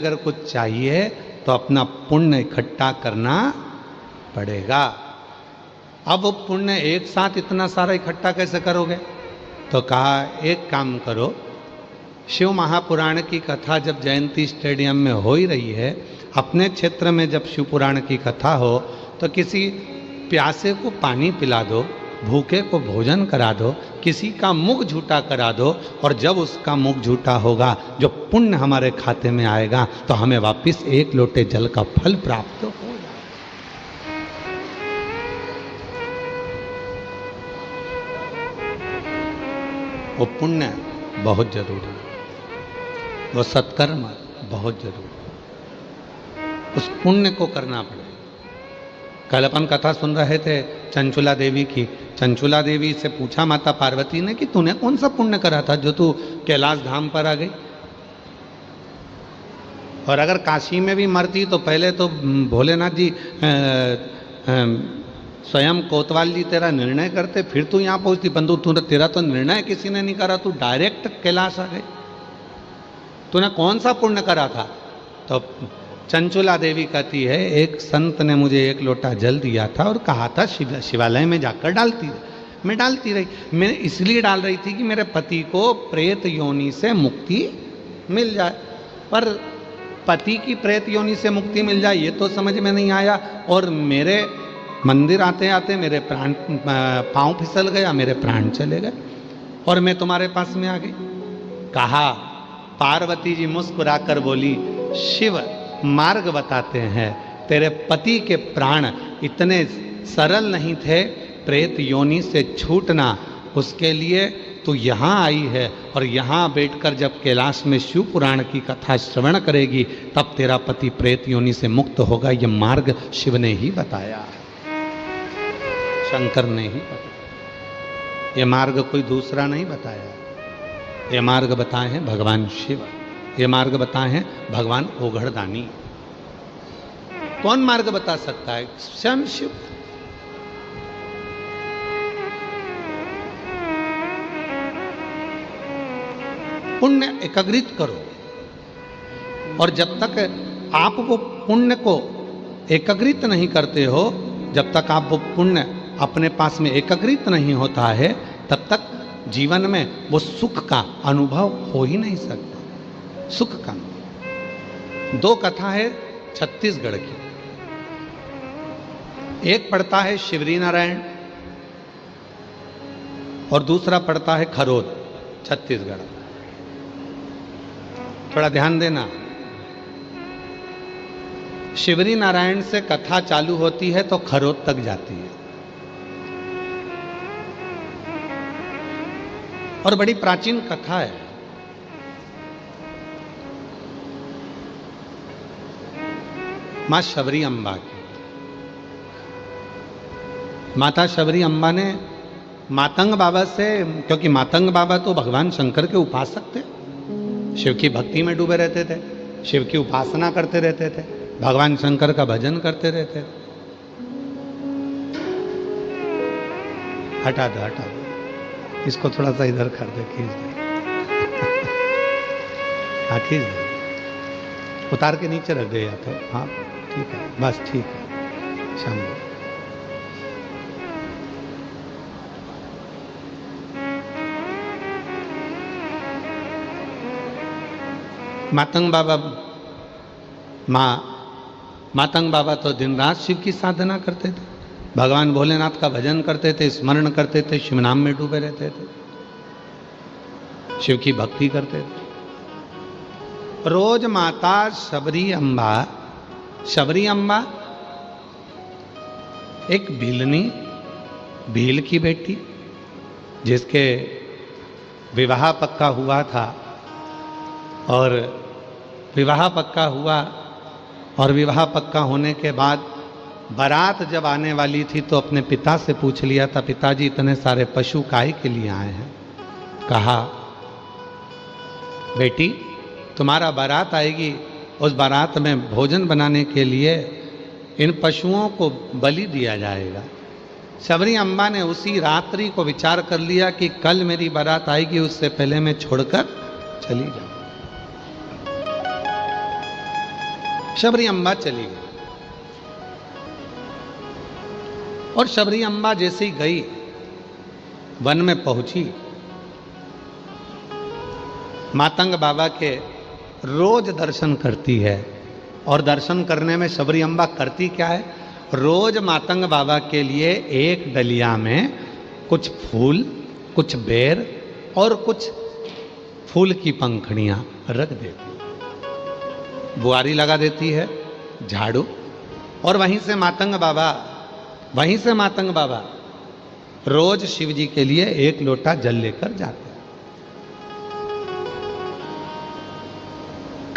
अगर कुछ चाहिए तो अपना पुण्य इकट्ठा करना पड़ेगा। अब वो पुण्य एक साथ इतना सारा इकट्ठा कैसे करोगे? तो कहा एक काम करो, शिव महापुराण की कथा जब जयंती स्टेडियम में हो ही रही है, अपने क्षेत्र में जब शिव पुराण की कथा हो तो किसी प्यासे को पानी पिला दो, भूखे को भोजन करा दो, किसी का मुख झूठा करा दो, और जब उसका मुख झूठा होगा जो पुण्य हमारे खाते में आएगा तो हमें वापस एक लोटे जल का फल प्राप्त हो। वो पुण्य बहुत जरूरी है, वो सत्कर्म बहुत जरूरी है, उस पुण्य को करना पड़ेगा। कल अपन कथा सुन रहे थे चंचुला देवी की। चंचुला देवी से पूछा माता पार्वती ने कि तूने कौन सा पुण्य करा था जो तू कैलाश धाम पर आ गई, और अगर काशी में भी मरती तो पहले तो भोलेनाथ जी स्वयं कोतवाल जी तेरा निर्णय करते, फिर तू यहाँ पहुंचती, परंतु तेरा तो निर्णय किसी ने नहीं करा, तू डायरेक्ट कैलाश आ गई। तूने कौन सा पुण्य करा था? तो चंचुला देवी कहती है एक संत ने मुझे एक लोटा जल दिया था और कहा था शिवालय में जाकर डालती रही। मैं डालती रही, मैं इसलिए डाल रही थी कि मेरे पति को प्रेत योनि से मुक्ति मिल जाए, पर पति की प्रेत योनि से मुक्ति मिल जाए ये तो समझ में नहीं आया, और मेरे मंदिर आते आते मेरे प्राण पांव फिसल गया, मेरे प्राण चले गए और मैं तुम्हारे पास में आ गई। कहा, पार्वती जी मुस्कुराकर बोली, शिव मार्ग बताते हैं, तेरे पति के प्राण इतने सरल नहीं थे प्रेत योनि से छूटना, उसके लिए तू यहाँ आई है, और यहाँ बैठकर जब कैलाश में शिव पुराण की कथा श्रवण करेगी तब तेरा पति प्रेत योनि से मुक्त होगा। यह मार्ग शिव ने ही बताया, शंकर ने ही बताया, ये मार्ग कोई दूसरा नहीं बताया। ये मार्ग बताए हैं भगवान शिव, ये मार्ग बताए हैं भगवान ओघड़दानी। कौन मार्ग बता सकता है? स्वयं शिव। पुण्य एकाग्रित करो, और जब तक आप वो पुण्य को एकाग्रित नहीं करते हो, जब तक आप वो पुण्य अपने पास में एकाग्रित नहीं होता है, तब तक जीवन में वो सुख का अनुभव हो ही नहीं सकता। सुख का दो कथा है छत्तीसगढ़ की, एक पढ़ता है शिवरी नारायण और दूसरा पढ़ता है खरोद, छत्तीसगढ़। थोड़ा ध्यान देना, शिवरी नारायण से कथा चालू होती है तो खरोद तक जाती है, और बड़ी प्राचीन कथा है। मां शबरी अम्बा की। माता शबरी अम्बा ने मातंग बाबा से, क्योंकि मातंग बाबा तो भगवान शंकर के उपासक थे, शिव की भक्ति में डूबे रहते थे, शिव की उपासना करते रहते थे, भगवान शंकर का भजन करते रहते थे। हटा दो, हटा दो, इसको थोड़ा सा इधर कर दे, खींच दे, हाँ खींच दे, उतार के नीचे रख दे या तो, हाँ ठीक है, बस ठीक है। शंभू मातंग बाबा, मातंग बाबा तो दिन रात शिव की साधना करते थे, भगवान भोलेनाथ का भजन करते थे, स्मरण करते थे, शिव नाम में डूबे रहते थे, शिव की भक्ति करते थे। रोज माता शबरी अम्बा, शबरी अम्बा एक भीलनी, भील की बेटी, जिसके विवाह पक्का हुआ था, और विवाह पक्का हुआ, और विवाह पक्का होने के बाद बारात जब आने वाली थी तो अपने पिता से पूछ लिया था, पिताजी इतने सारे पशु काहे के लिए आए हैं? कहा, बेटी तुम्हारा बारात आएगी, उस बारात में भोजन बनाने के लिए इन पशुओं को बलि दिया जाएगा। शबरी अम्बा ने उसी रात्रि को विचार कर लिया कि कल मेरी बारात आएगी, उससे पहले मैं छोड़कर चली जाऊं। शबरी अम्बा चली गई और शबरी अम्बा जैसे ही गई, वन में पहुंची, मातंग बाबा के रोज दर्शन करती है। और दर्शन करने में शबरी अम्बा करती क्या है, रोज मातंग बाबा के लिए एक डलिया में कुछ फूल, कुछ बेर और कुछ फूल की पंखड़ियां रख देती, बुआरी लगा देती है, झाड़ू, और वहीं से मातंग बाबा रोज शिव जी के लिए एक लोटा जल लेकर जाते हैं।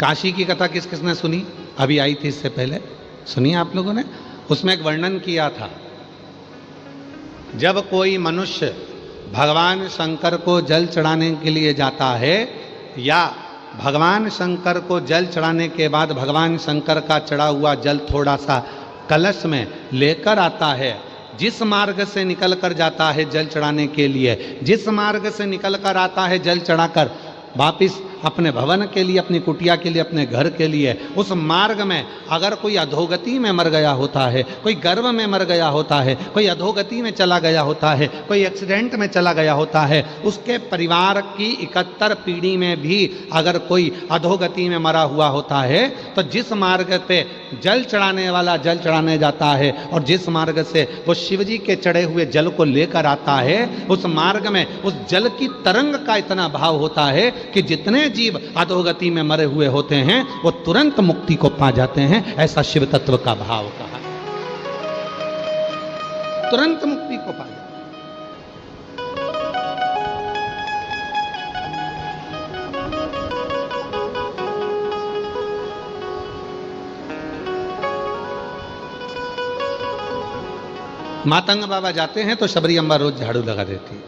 काशी की कथा किस किसने सुनी? अभी आई थी, इससे पहले सुनी आप लोगों ने। उसमें एक वर्णन किया था, जब कोई मनुष्य भगवान शंकर को जल चढ़ाने के लिए जाता है, या भगवान शंकर को जल चढ़ाने के बाद भगवान शंकर का चढ़ा हुआ जल थोड़ा सा कलश में लेकर आता है, जिस मार्ग से निकल कर जाता है जल चढ़ाने के लिए, जिस मार्ग से निकल कर आता है जल चढ़ाकर वापिस अपने भवन के लिए, अपनी कुटिया के लिए, अपने घर के लिए, उस मार्ग में अगर कोई अधोगति में मर गया होता है, कोई गर्भ में मर गया होता है, कोई अधोगति में चला गया होता है, कोई एक्सीडेंट में चला गया होता है, उसके परिवार की 71 पीढ़ी में भी अगर कोई अधोगति में मरा हुआ होता है, तो जिस मार्ग पे जल चढ़ाने वाला जल चढ़ाने जाता है और जिस मार्ग से वो शिवजी के चढ़े हुए जल को लेकर आता है, उस मार्ग में उस जल की तरंग का इतना भाव होता है कि जितने जीव अधोगति में मरे हुए होते हैं वो तुरंत मुक्ति को पा जाते हैं। ऐसा शिव तत्व का भाव कहा, तुरंत मुक्ति को पा जाते हैं। मातंग बाबा जाते हैं तो शबरी अम्बा रोज झाड़ू लगा देती है।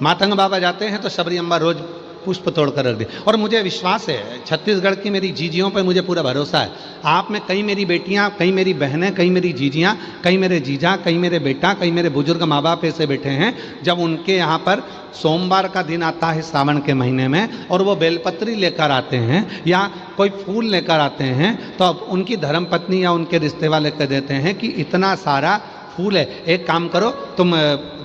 मातंग बाबा जाते हैं तो शबरी अम्बा रोज पुष्प तोड़कर रख दी। और मुझे विश्वास है, छत्तीसगढ़ की मेरी जीजियों पर मुझे पूरा भरोसा है। आप में कई मेरी बेटियां, कई मेरी बहनें, कई मेरी जीजियां, कई मेरे जीजा, कई मेरे बेटा, कई मेरे बुजुर्ग माँ बाप ऐसे बैठे हैं, जब उनके यहाँ पर सोमवार का दिन आता है सावन के महीने में और वो बेलपत्री लेकर आते हैं या कोई फूल लेकर आते हैं, तो अब उनकी धर्मपत्नी या उनके रिश्ते वाले कह देते हैं कि इतना सारा फूल है, एक काम करो तुम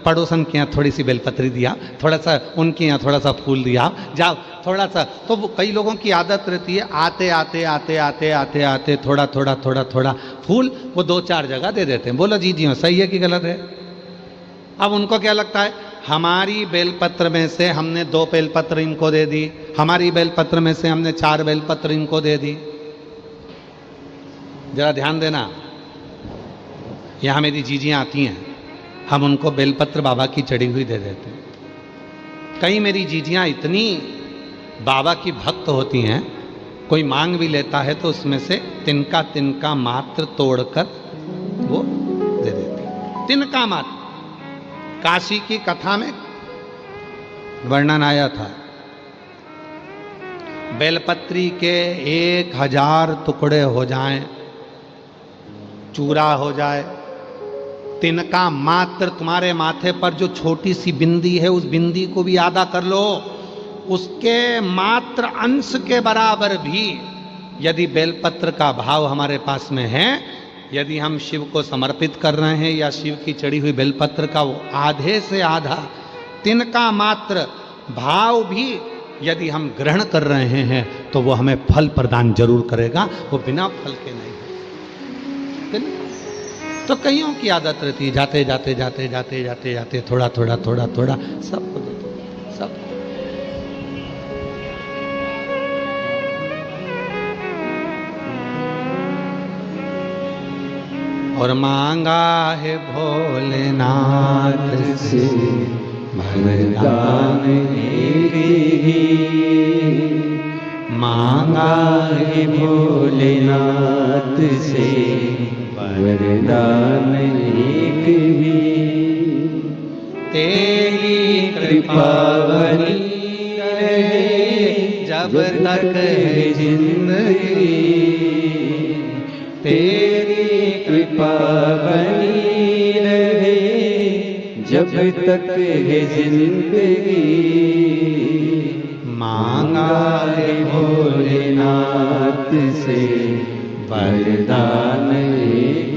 पड़ोसन के यहाँ थोड़ी सी बेलपत्री दिया, थोड़ा सा उनके यहाँ थोड़ा सा फूल दिया, जाओ थोड़ा सा। तो वो कई लोगों की आदत रहती है, आते आते आते आते आते आते थोड़ा थोड़ा थोड़ा थोड़ा फूल वो 2-4 जगह दे देते हैं। बोलो जी जी सही है कि गलत है? अब उनको क्या लगता है, हमारी बेलपत्र में से हमने 2 बेलपत्र इनको दे दी, हमारी बेलपत्र में से हमने 4 बेलपत्र इनको दे दी। जरा ध्यान देना, यहाँ मेरी जीजियाँ आती हैं, हम उनको बेलपत्र बाबा की चढ़ी हुई दे देते हैं। कई मेरी जीजियाँ इतनी बाबा की भक्त होती हैं, कोई मांग भी लेता है तो उसमें से तिनका तिनका मात्र तोड़कर वो दे देती हैं। तिनका मात्र। काशी की कथा में वर्णन आया था, बेलपत्री के 1000 टुकड़े हो जाएं, चूरा हो जाए, तिनका मात्र तुम्हारे माथे पर जो छोटी सी बिंदी है उस बिंदी को भी आधा कर लो, उसके मात्र अंश के बराबर भी यदि बेलपत्र का भाव हमारे पास में है, यदि हम शिव को समर्पित कर रहे हैं या शिव की चढ़ी हुई बेलपत्र का वो आधे से आधा तिनका मात्र भाव भी यदि हम ग्रहण कर रहे हैं तो वो हमें फल प्रदान जरूर करेगा, वो बिना फल के नहीं। तो कईयों की आदत रहती है, जाते जाते जाते जाते जाते जाते थोड़ा थोड़ा थोड़ा थोड़ा सबको देते सब। और मांगा है भोलेनाथ से वरदान एक ही, मांगा है भोलेनाथ से वरदान एक ही, तेरी कृपा बनी रहे जब तक है जिंदगी, तेरी कृपा बनी रहे जब तक है जिंदगी, मांगा है भोलेनाथ से वरदान एक।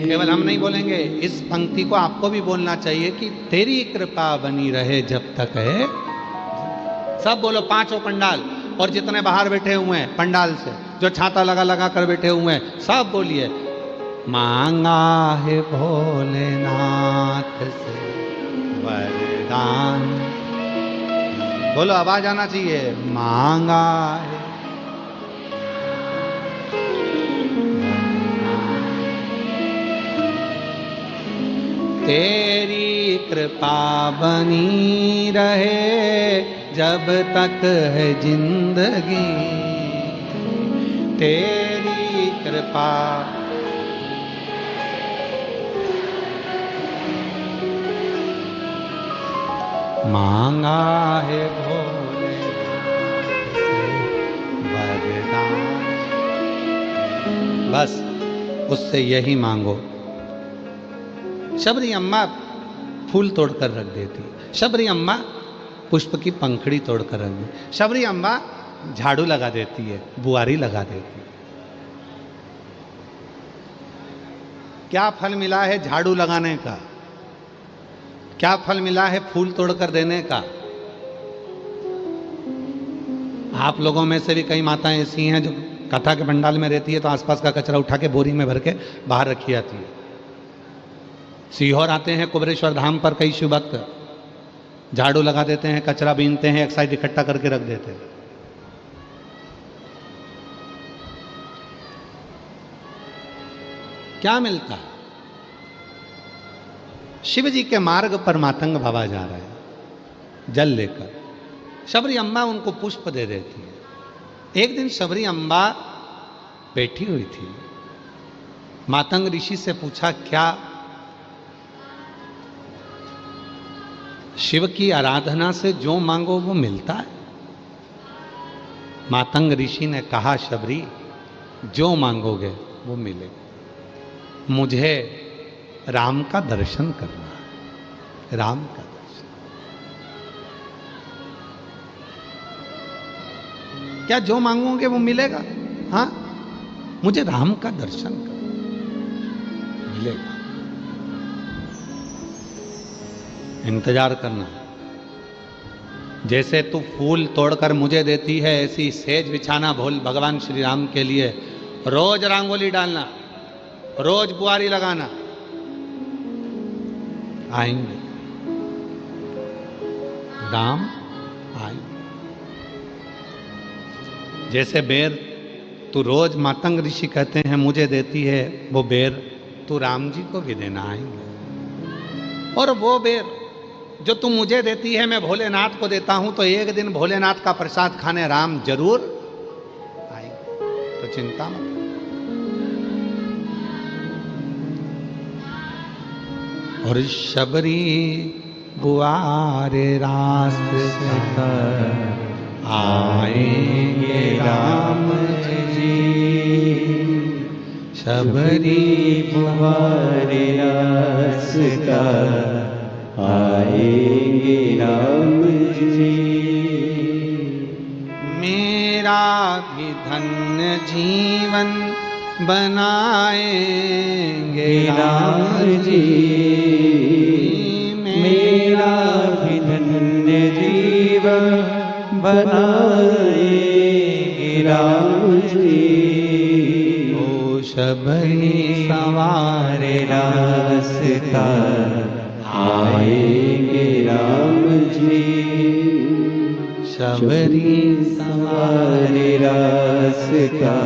केवल हम नहीं बोलेंगे, इस पंक्ति को आपको भी बोलना चाहिए कि तेरी कृपा बनी रहे जब तक है। सब बोलो, पांचों पंडाल, और जितने बाहर बैठे हुए हैं पंडाल से, जो छाता लगा लगा कर बैठे हुए हैं, सब बोलिए, मांगा है भोलेनाथ से वरदान। बोलो, आवाज आना चाहिए, मांगा है। तेरी कृपा बनी रहे जब तक है जिंदगी, तेरी कृपा। मांगा है भोले वरदान। बस उससे यही मांगो। शबरी अम्मा फूल तोड़कर रख देती, शबरी अम्मा पुष्प की पंखड़ी तोड़कर रख देती, शबरी अम्मा झाड़ू लगा देती है, बुआरी लगा देती है। क्या फल मिला है झाड़ू लगाने का? क्या फल मिला है फूल तोड़कर देने का? आप लोगों में से भी कई माताएं ऐसी हैं जो कथा के पंडाल में रहती है तो आसपास का कचरा उठा के बोरी में भर के बाहर रखी जाती है। सीहोर आते हैं कुबरेश्वर धाम पर कई शिव भक्त, झाड़ू लगा देते हैं, कचरा बीनते हैं, एक साइड इकट्ठा करके रख देते हैं। क्या मिलता है? शिव जी के मार्ग पर मातंग बाबा जा रहे हैं जल लेकर, शबरी अम्बा उनको पुष्प दे देती है। एक दिन शबरी अम्बा बैठी हुई थी, मातंग ऋषि से पूछा, क्या शिव की आराधना से जो मांगो वो मिलता है? मातंग ऋषि ने कहा, शबरी, जो मांगोगे वो मिलेगा। मुझे राम का दर्शन करना है, राम का दर्शन। क्या जो मांगोगे वो मिलेगा? हाँ, मुझे राम का दर्शन करना मिलेगा। इंतजार करना। जैसे तू फूल तोड़कर मुझे देती है, ऐसी सेज बिछाना भोल भगवान श्री राम के लिए। रोज रंगोली डालना, रोज बुआरी लगाना। आएंगे राम, आएंगे। जैसे बेर तू रोज मातंग ऋषि कहते हैं मुझे देती है, वो बेर तू राम जी को भी देना आएंगे। और वो बेर जो तुम मुझे देती है मैं भोलेनाथ को देता हूं, तो एक दिन भोलेनाथ का प्रसाद खाने राम जरूर आएंगे। तो चिंता मत। और शबरी बुआरे रास्ता आएंगे राम जी, शबरी बुआरे रास्ता आएंगे राम जी। मेरा भी धन्य जीवन बनाएंगे राम जी, मेरा भी धन्य जीवन बनाएंगे राम जी। ओ शबरी सवारे रास्ता आएंगे राम जी, शबरी सवारे रास्ता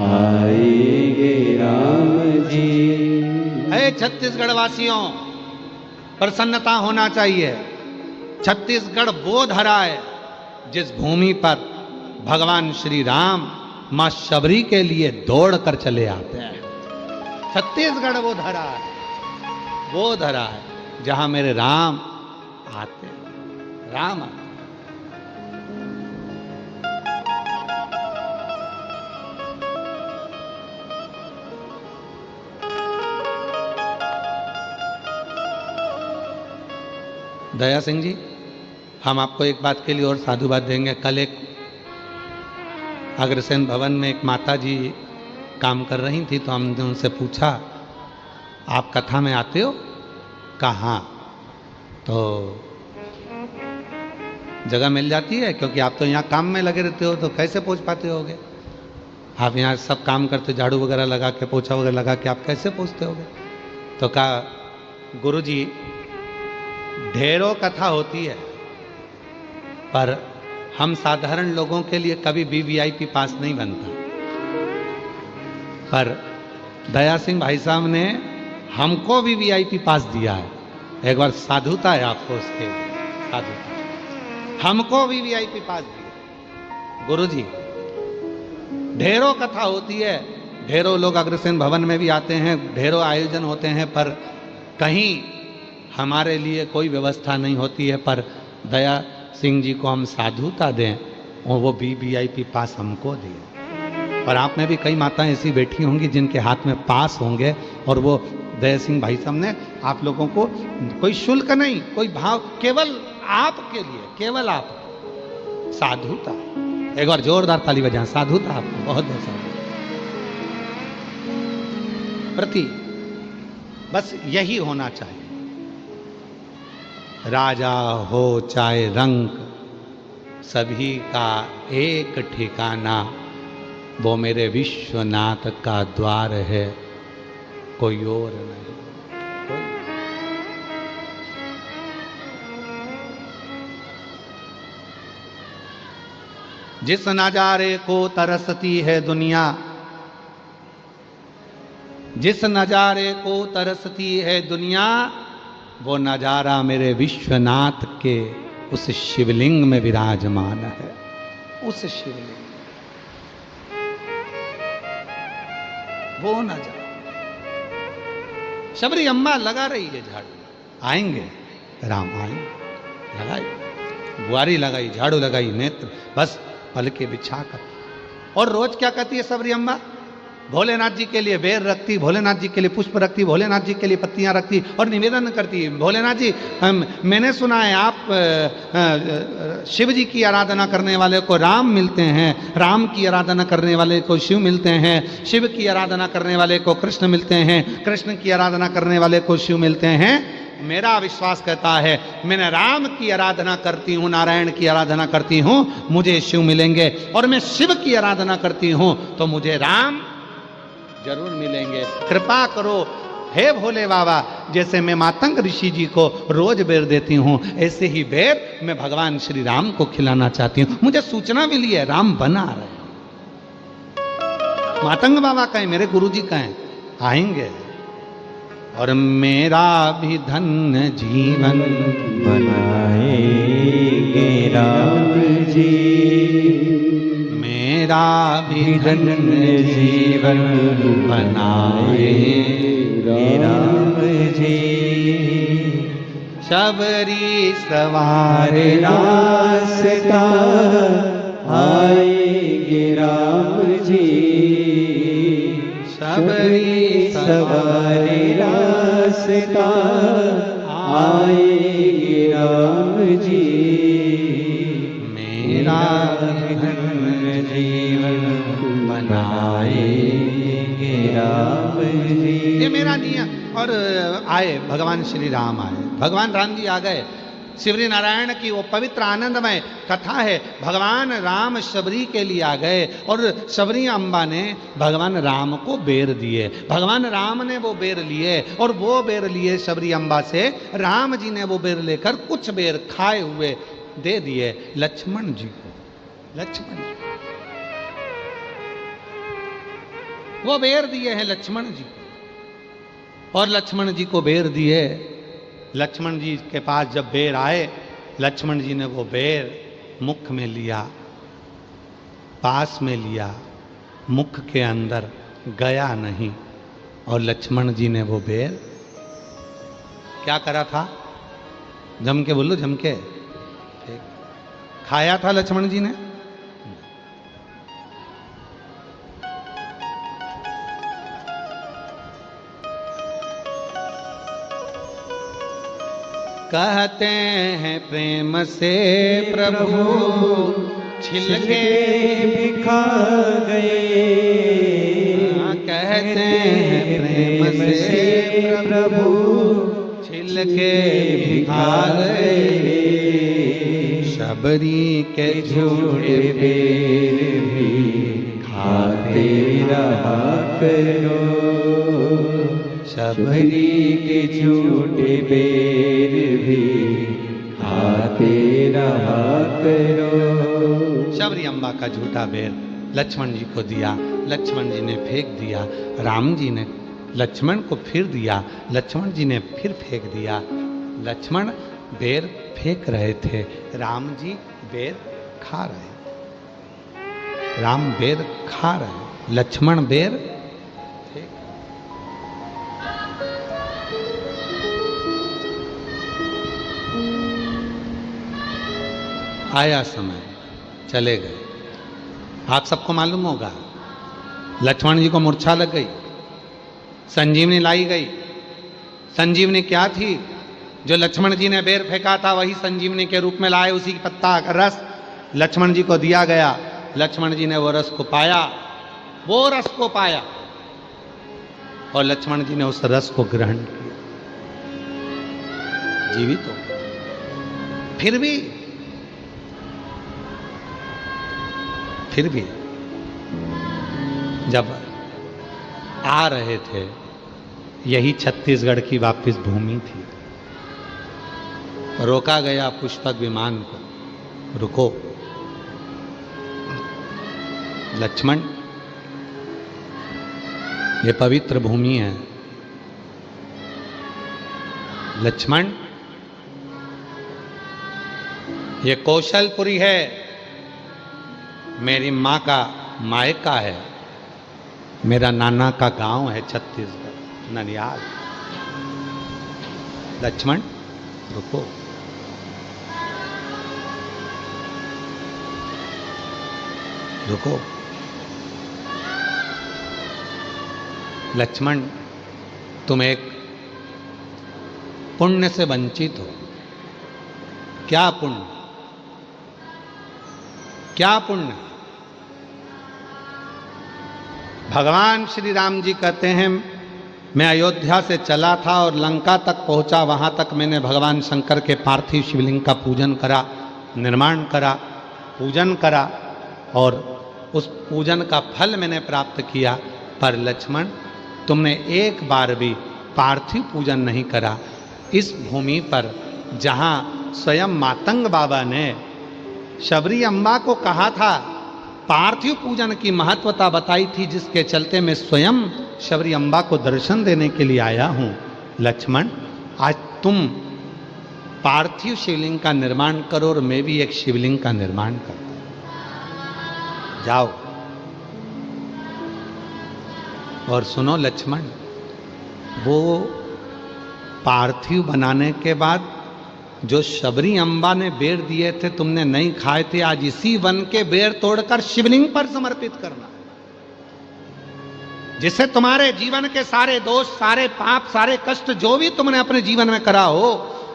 आएंगे राम जी। है छत्तीसगढ़ वासियों, प्रसन्नता होना चाहिए। छत्तीसगढ़ वो धरा है जिस भूमि पर भगवान श्री राम मां शबरी के लिए दौड़ कर चले आते हैं। छत्तीसगढ़ वो धरा है, वो धरा है जहां मेरे राम आते हैं, राम आते। दया सिंह जी, हम आपको एक बात के लिए और साधुवाद देंगे। कल एक अग्रसेन भवन में एक माता जी काम कर रही थी, तो हमने उनसे पूछा आप कथा में आते हो? कहाँ? तो जगह मिल जाती है, क्योंकि आप तो यहाँ काम में लगे रहते हो, तो कैसे पहुँच पाते होगे? आप यहाँ सब काम करते, झाड़ू वगैरह लगा के, पोछा वगैरह लगा के, आप कैसे पहुँचते होगे? तो कहा गुरुजी ढेरों कथा होती है, पर हम साधारण लोगों के लिए कभी वीवीआईपी पास नहीं बनता। पर दया सिंह भाई साहब ने हमको वीवीआईपी पास दिया है। एक बार साधुता है आपको उसके, साधुता। हमको वीवीआईपी पास दिया। गुरुजी ढेरों कथा होती है, ढेरों लोग अग्रसेन भवन में भी आते हैं, ढेरों आयोजन होते हैं, पर कहीं हमारे लिए कोई व्यवस्था नहीं होती है। पर दया सिंह जी को हम साधुता दें और वो वीवीआईपी पास हमको दिए। पर आप में भी कई माताएं ऐसी बैठी होंगी जिनके हाथ में पास होंगे, और वो दया सिंह भाई साहब ने आप लोगों को कोई शुल्क नहीं, कोई भाव, केवल आपके लिए, केवल आप, साधुता। एक बार जोरदार ताली बजाएं, साधुता आपको बहुत बहुत साधुता प्रति। बस यही होना चाहिए। राजा हो चाहे रंक, सभी का एक ठिकाना, वो मेरे विश्वनाथ का द्वार है, कोई और नहीं। कोई जिस नजारे को तरसती है दुनिया, जिस नजारे को तरसती है दुनिया, वो नजारा मेरे विश्वनाथ के उस शिवलिंग में विराजमान है। उस शिवलिंग, वो नजारा। शबरी अम्मा लगा रही है झाड़ू, आएंगे राम आएंगे, लगाई बुआरी, लगाई झाड़ू, लगाई नेत्र, बस पलके बिछाकर। और रोज क्या कहती है शबरी अम्मा? भोलेनाथ जी के लिए बेर रखती, भोलेनाथ जी के लिए पुष्प रखती, भोलेनाथ जी के लिए पत्तियां रखती और निवेदन करती। भोलेनाथ जी मैंने सुना है आप शिव जी की आराधना करने वाले को राम मिलते हैं, राम की आराधना करने वाले को शिव मिलते हैं, शिव की आराधना करने वाले को कृष्ण मिलते हैं, कृष्ण की आराधना करने वाले को शिव मिलते हैं। मेरा विश्वास कहता है मैंने राम की आराधना करती हूँ, नारायण की आराधना करती हूँ, मुझे शिव मिलेंगे, और मैं शिव की आराधना करती हूँ तो मुझे राम जरूर मिलेंगे। कृपा करो हे भोले बाबा, जैसे मैं मातंग ऋषि जी को रोज बेर देती हूँ, ऐसे ही बेर मैं भगवान श्री राम को खिलाना चाहती हूँ। मुझे सूचना मिली है राम बना रहे। मातंग बाबा कहें, मेरे गुरुजी कहें, आएंगे और मेरा भी धन्य जीवन बनाएंगे राम जी, मेरा भी धन्य जीवन बनाएंगे राम जी। शबरी सवार रास्ता आएंगे राम जी, शबरी सवार रास्ता आएंगे राम जी, मेरा धन्य जीवन बनाएंगे राम जी। ये मेरा नियम। और आए भगवान श्री राम आए, भगवान राम जी आ गए। शिवरी नारायण की वो पवित्र आनंदमय कथा है। भगवान राम शबरी के लिए आ गए और शबरी अम्बा ने भगवान राम को बेर दिए। भगवान राम ने वो बेर लिए और वो बेर लिए शबरी अम्बा से। राम जी ने वो बेर लेकर कुछ बेर खाए हुए दे दिए लक्ष्मण जी को। लक्ष्मण जी वो बेर दिए हैं लक्ष्मण जी को, और लक्ष्मण जी को बेर दिए। लक्ष्मण जी के पास जब बेर आए, लक्ष्मण जी ने वो बेर मुख में लिया, पास में लिया, मुख के अंदर गया नहीं। और लक्ष्मण जी ने वो बेर क्या करा था? जम के बोलो, जम के खाया था लक्ष्मण जी ने। कहते हैं प्रेम से प्रभु छिलके बिखा गए, से प्रभु छिल के खा गए, शबरी के झूठे बेर भी खाते रहा करो, शबरी के झूठे बेर भी खाते रहा करो। शबरी अम्बा का झूठा बेर लक्ष्मण जी को दिया, लक्ष्मण जी ने फेंक दिया, राम जी ने लक्ष्मण को फिर दिया, लक्ष्मण जी ने फिर फेंक दिया। लक्ष्मण बेर फेंक रहे थे, राम जी बेर खा रहे। राम बेर खा रहे, लक्ष्मण बेर फेंक। आया समय, चले गए। आप सबको मालूम होगा, लक्ष्मण जी को मूर्छा लग गई, संजीवनी लाई गई। संजीवनी क्या थी? जो लक्ष्मण जी ने बेर फेंका था वही संजीवनी के रूप में लाए, उसी पत्ता का रस लक्ष्मण जी को दिया गया। लक्ष्मण जी ने वो रस को पाया, वो रस को पाया, और लक्ष्मण जी ने उस रस को ग्रहण किया, जीवित हो। फिर भी जब आ रहे थे, यही छत्तीसगढ़ की वापिस भूमि थी, रोका गया पुष्पक विमान को, रुको लक्ष्मण, ये पवित्र भूमि है। लक्ष्मण, ये कौशलपुरी है, मेरी माँ का मायका है, मेरा नाना का गांव है छत्तीसगढ़, ननियाल। लक्ष्मण रुको, रुको। लक्ष्मण, तुम एक पुण्य से वंचित हो। क्या पुण्य? क्या पुण्य? भगवान श्री राम जी कहते हैं, मैं अयोध्या से चला था और लंका तक पहुंचा, वहां तक मैंने भगवान शंकर के पार्थिव शिवलिंग का पूजन करा, निर्माण करा, पूजन करा, और उस पूजन का फल मैंने प्राप्त किया। पर लक्ष्मण, तुमने एक बार भी पार्थिव पूजन नहीं करा। इस भूमि पर जहां स्वयं मातंग बाबा ने शबरी अम्बा को कहा था, पार्थिव पूजन की महत्वता बताई थी, जिसके चलते मैं स्वयं शबरी अम्बा को दर्शन देने के लिए आया हूं। लक्ष्मण, आज तुम पार्थिव शिवलिंग का निर्माण करो और मैं भी एक शिवलिंग का निर्माण करता हूं। जाओ। और सुनो लक्ष्मण, वो पार्थिव बनाने के बाद जो शबरी अम्बा ने बेर दिए थे, तुमने नहीं खाए थे, आज इसी वन के बेर तोड़कर शिवलिंग पर समर्पित करना, जिससे तुम्हारे जीवन के सारे दोष, सारे पाप, सारे कष्ट जो भी तुमने अपने जीवन में करा हो,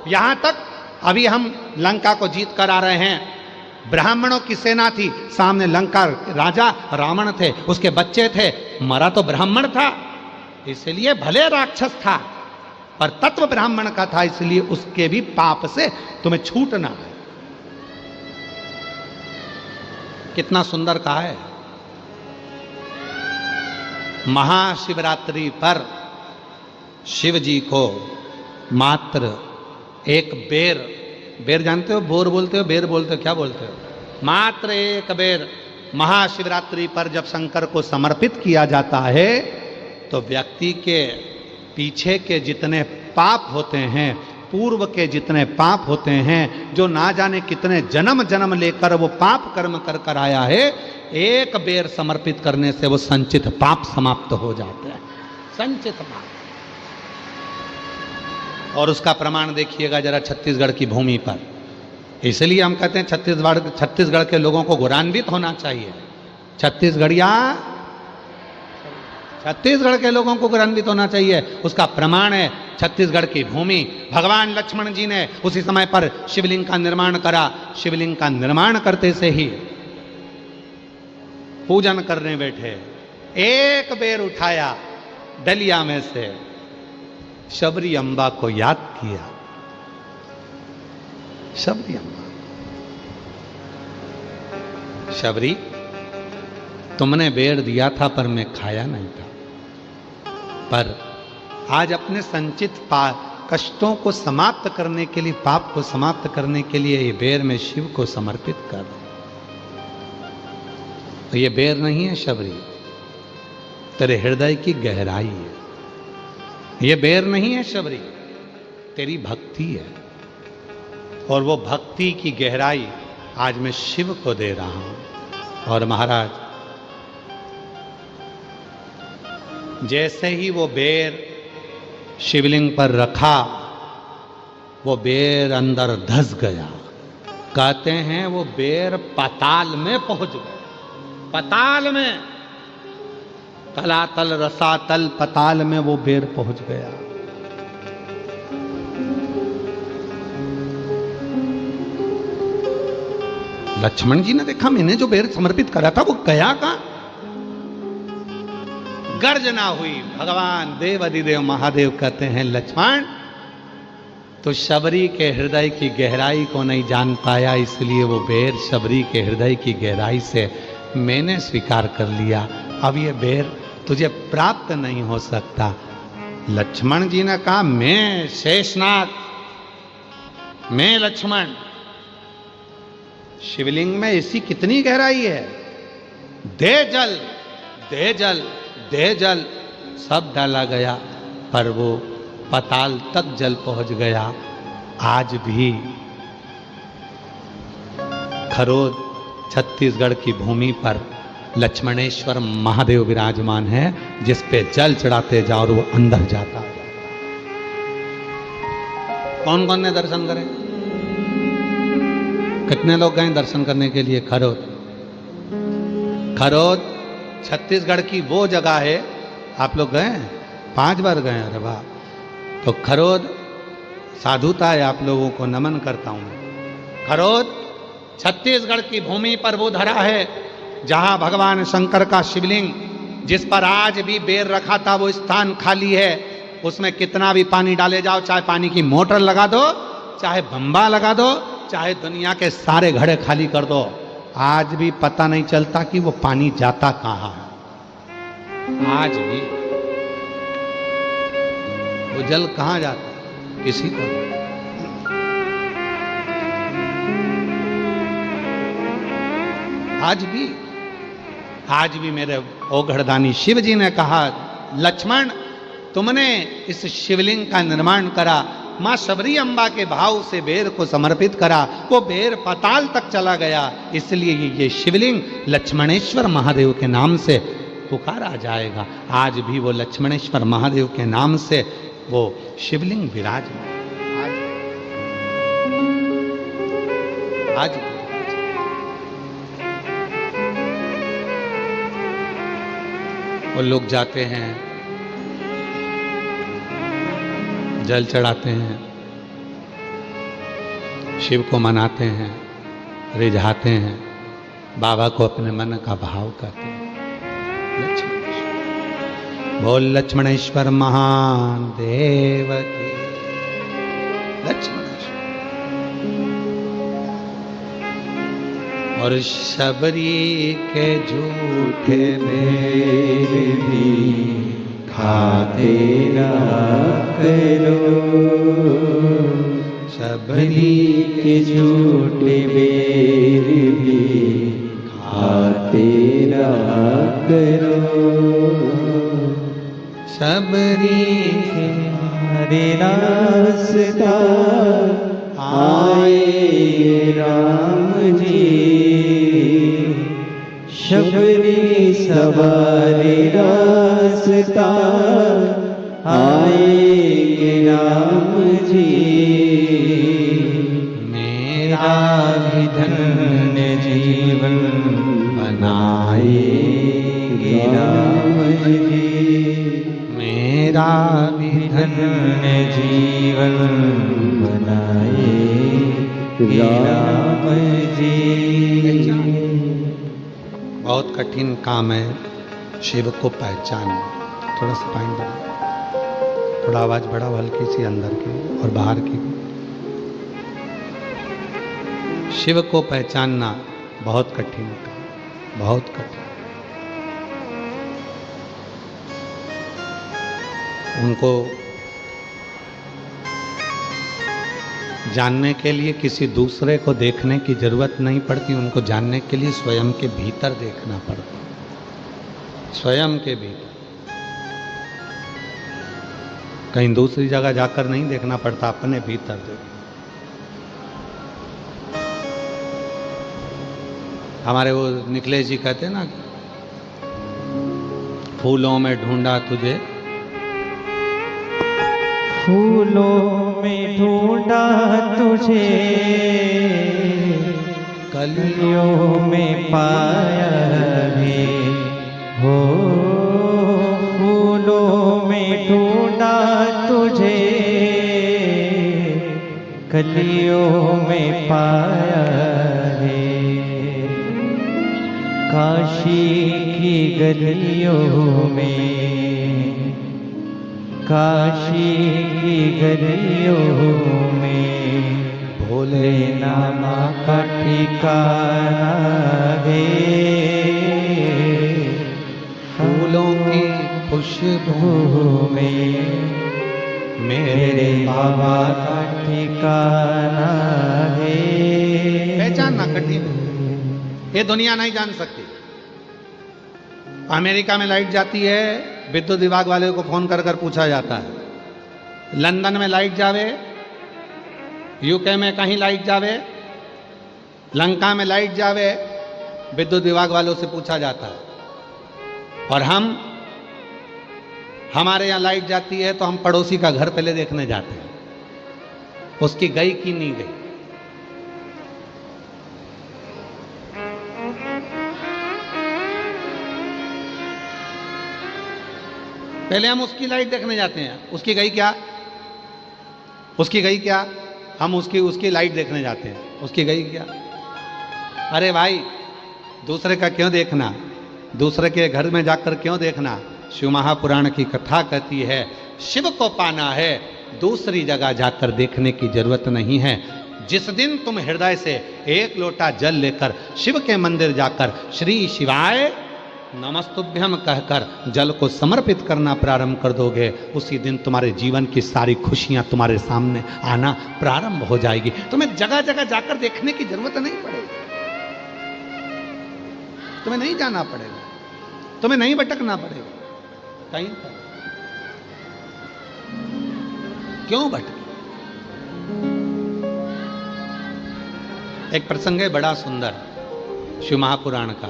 यहां तक अभी हम लंका को जीत कर आ रहे हैं। ब्राह्मणों की सेना थी, सामने लंका राजा रावण थे, उसके बच्चे थे, मरा तो ब्राह्मण था, इसलिए भले राक्षस था पर तत्व ब्राह्मण का था, इसलिए उसके भी पाप से तुम्हें छूटना है। कितना सुंदर कहा है। महाशिवरात्रि पर शिव जी को मात्र एक बेर, बेर जानते हो, बोर बोलते हो, बेर बोलते हो, क्या बोलते हो, मात्र एक बेर महाशिवरात्रि पर जब शंकर को समर्पित किया जाता है, तो व्यक्ति के पीछे के जितने पाप होते हैं, पूर्व के जितने पाप होते हैं, जो ना जाने कितने जन्म जन्म लेकर वो पाप कर्म कर कर आया है, एक बेर समर्पित करने से वो संचित पाप समाप्त हो जाते हैं, संचित पाप। और उसका प्रमाण देखिएगा जरा छत्तीसगढ़ की भूमि पर। इसलिए हम कहते हैं छत्तीसगढ़ के लोगों को गौरवान्वित होना चाहिए। छत्तीसगढ़ के लोगों को गौरवान्वित होना चाहिए। उसका प्रमाण है छत्तीसगढ़ की भूमि। भगवान लक्ष्मण जी ने उसी समय पर शिवलिंग का निर्माण करा। शिवलिंग का निर्माण करते से ही पूजन करने बैठे, एक बेर उठाया डलिया में से, शबरी अम्बा को याद किया। शबरी अम्बा, शबरी तुमने बेर दिया था पर मैं खाया नहीं था, पर आज अपने संचित कष्टों को समाप्त करने के लिए, पाप को समाप्त करने के लिए ये बेर मैं शिव को समर्पित कर रहा हूं। तो ये बेर नहीं है शबरी, तेरे हृदय की गहराई है। ये बेर नहीं है शबरी, तेरी भक्ति है। और वो भक्ति की गहराई आज मैं शिव को दे रहा हूं। और महाराज, जैसे ही वो बेर शिवलिंग पर रखा, वो बेर अंदर धस गया। कहते हैं वो बेर पाताल में पहुंच गया। पाताल में, तलातल रसातल पाताल में वो बेर पहुंच गया। लक्ष्मण जी ने देखा, मैंने जो बेर समर्पित करा था वो गया कहां? गर्जना हुई। भगवान देव अधिदेव महादेव कहते हैं, लक्ष्मण तो शबरी के हृदय की गहराई को नहीं जान पाया, इसलिए वो बेर शबरी के हृदय की गहराई से मैंने स्वीकार कर लिया। अब ये बेर तुझे प्राप्त नहीं हो सकता। लक्ष्मण जी ने कहा, मैं शेषनाग, मैं लक्ष्मण, शिवलिंग में ऐसी कितनी गहराई है? दे जल, दे जल, दे जल। सब डाला गया, पर वो पाताल तक जल पहुंच गया। आज भी खरोद छत्तीसगढ़ की भूमि पर लक्ष्मणेश्वर महादेव विराजमान है, जिस पे जल चढ़ाते जाओ और वो अंदर जाता है। कौन कौन ने दर्शन करे? कितने लोग गए दर्शन करने के लिए? खरोद, खरोद छत्तीसगढ़ की वो जगह है। आप लोग गए? 5 बार गए? अरे वाह! तो खरोद साधुता है, आप लोगों को नमन करता हूं। खरोद छत्तीसगढ़ की भूमि पर वो धरा है जहां भगवान शंकर का शिवलिंग, जिस पर आज भी बेर रखा था, वो स्थान खाली है। उसमें कितना भी पानी डाले जाओ, चाहे पानी की मोटर लगा दो, चाहे बम्बा लगा दो, चाहे दुनिया के सारे घड़े खाली कर दो, आज भी पता नहीं चलता कि वो पानी जाता कहां है। आज भी वो जल कहां जाता है, किसी को नहीं। आज भी मेरे ओघड़दानी शिव जी ने कहा, लक्ष्मण तुमने इस शिवलिंग का निर्माण करा, मां शबरी अम्बा के भाव से बेर को समर्पित करा, वो बेर पाताल तक चला गया, इसलिए ये शिवलिंग लक्ष्मणेश्वर महादेव के नाम से पुकारा जाएगा। आज भी वो लक्ष्मणेश्वर महादेव के नाम से वो शिवलिंग विराजमान। आज वो लोग जाते हैं, जल चढ़ाते हैं, शिव को मनाते हैं, रिझाते हैं, बाबा को अपने मन का भाव करते हैं। बोल लक्ष्मणेश्वर महान देव की। लक्ष्मणेश्वर और शबरी के झूठे बेर भी खाते ना करो, शबरी के झूठे बेर भी खाते ना करो, शबरी के हरे रास्ता आए राम जी, शबरी सवारे रास्ता आए राम जी, मेरा भी धन्य जीवन बनाए राम जी, मेरा भी धन्य जीवन बनाए राम जी। बहुत कठिन काम है शिव को पहचानना। थोड़ा सा पॉइंट बना। थोड़ा आवाज बढ़ाओ, हल्की सी अंदर की और बाहर की। शिव को पहचानना बहुत कठिन था, बहुत कठिन। उनको जानने के लिए किसी दूसरे को देखने की जरूरत नहीं पड़ती, उनको जानने के लिए स्वयं के भीतर देखना पड़ता, स्वयं के भीतर। कहीं दूसरी जगह जाकर नहीं देखना पड़ता, अपने भीतर देखना। हमारे वो निखिलेश जी कहते हैं ना, फूलों में ढूंढा तुझे, फूलों में ढूंढा तुझे, कलियों में पाया है हो। फूलों में ढूंढा तुझे, कलियों में पाया है। काशी की गलियों में, काशी की गलियों में, भोले नामा का ठिकाना है। फूलों की खुशबू में मेरे बाबा का ठिकाना है। पहचानना कठिन है, ये दुनिया नहीं जान सकती। अमेरिका में लाइट जाती है, विद्युत विभाग वाले को फोन कर कर पूछा जाता है। लंदन में लाइट जावे, यूके में कहीं लाइट जावे, लंका में लाइट जावे, विद्युत विभाग वालों से पूछा जाता है। और हमारे यहाँ लाइट जाती है तो हम पड़ोसी का घर पहले देखने जाते हैं, उसकी गई कि नहीं गई। पहले हम उसकी लाइट देखने जाते हैं, उसकी गई क्या, उसकी गई क्या, हम उसकी लाइट देखने जाते हैं, उसकी गई क्या। अरे भाई, दूसरे का क्यों देखना, दूसरे के घर में जाकर क्यों देखना। शिव महापुराण की कथा कहती है, शिव को पाना है, दूसरी जगह जाकर देखने की जरूरत नहीं है। जिस दिन तुम हृदय से एक लोटा जल लेकर शिव के मंदिर जाकर श्री शिवाय नमस्तुभ्यम कहकर जल को समर्पित करना प्रारंभ कर दोगे, उसी दिन तुम्हारे जीवन की सारी खुशियां तुम्हारे सामने आना प्रारंभ हो जाएगी। तुम्हें जगह जगह जाकर देखने की जरूरत नहीं पड़ेगी, तुम्हें नहीं जाना पड़ेगा, तुम्हें नहीं भटकना पड़ेगा कहीं पर। क्यों भटके। एक प्रसंग है बड़ा सुंदर, शिव महापुराण का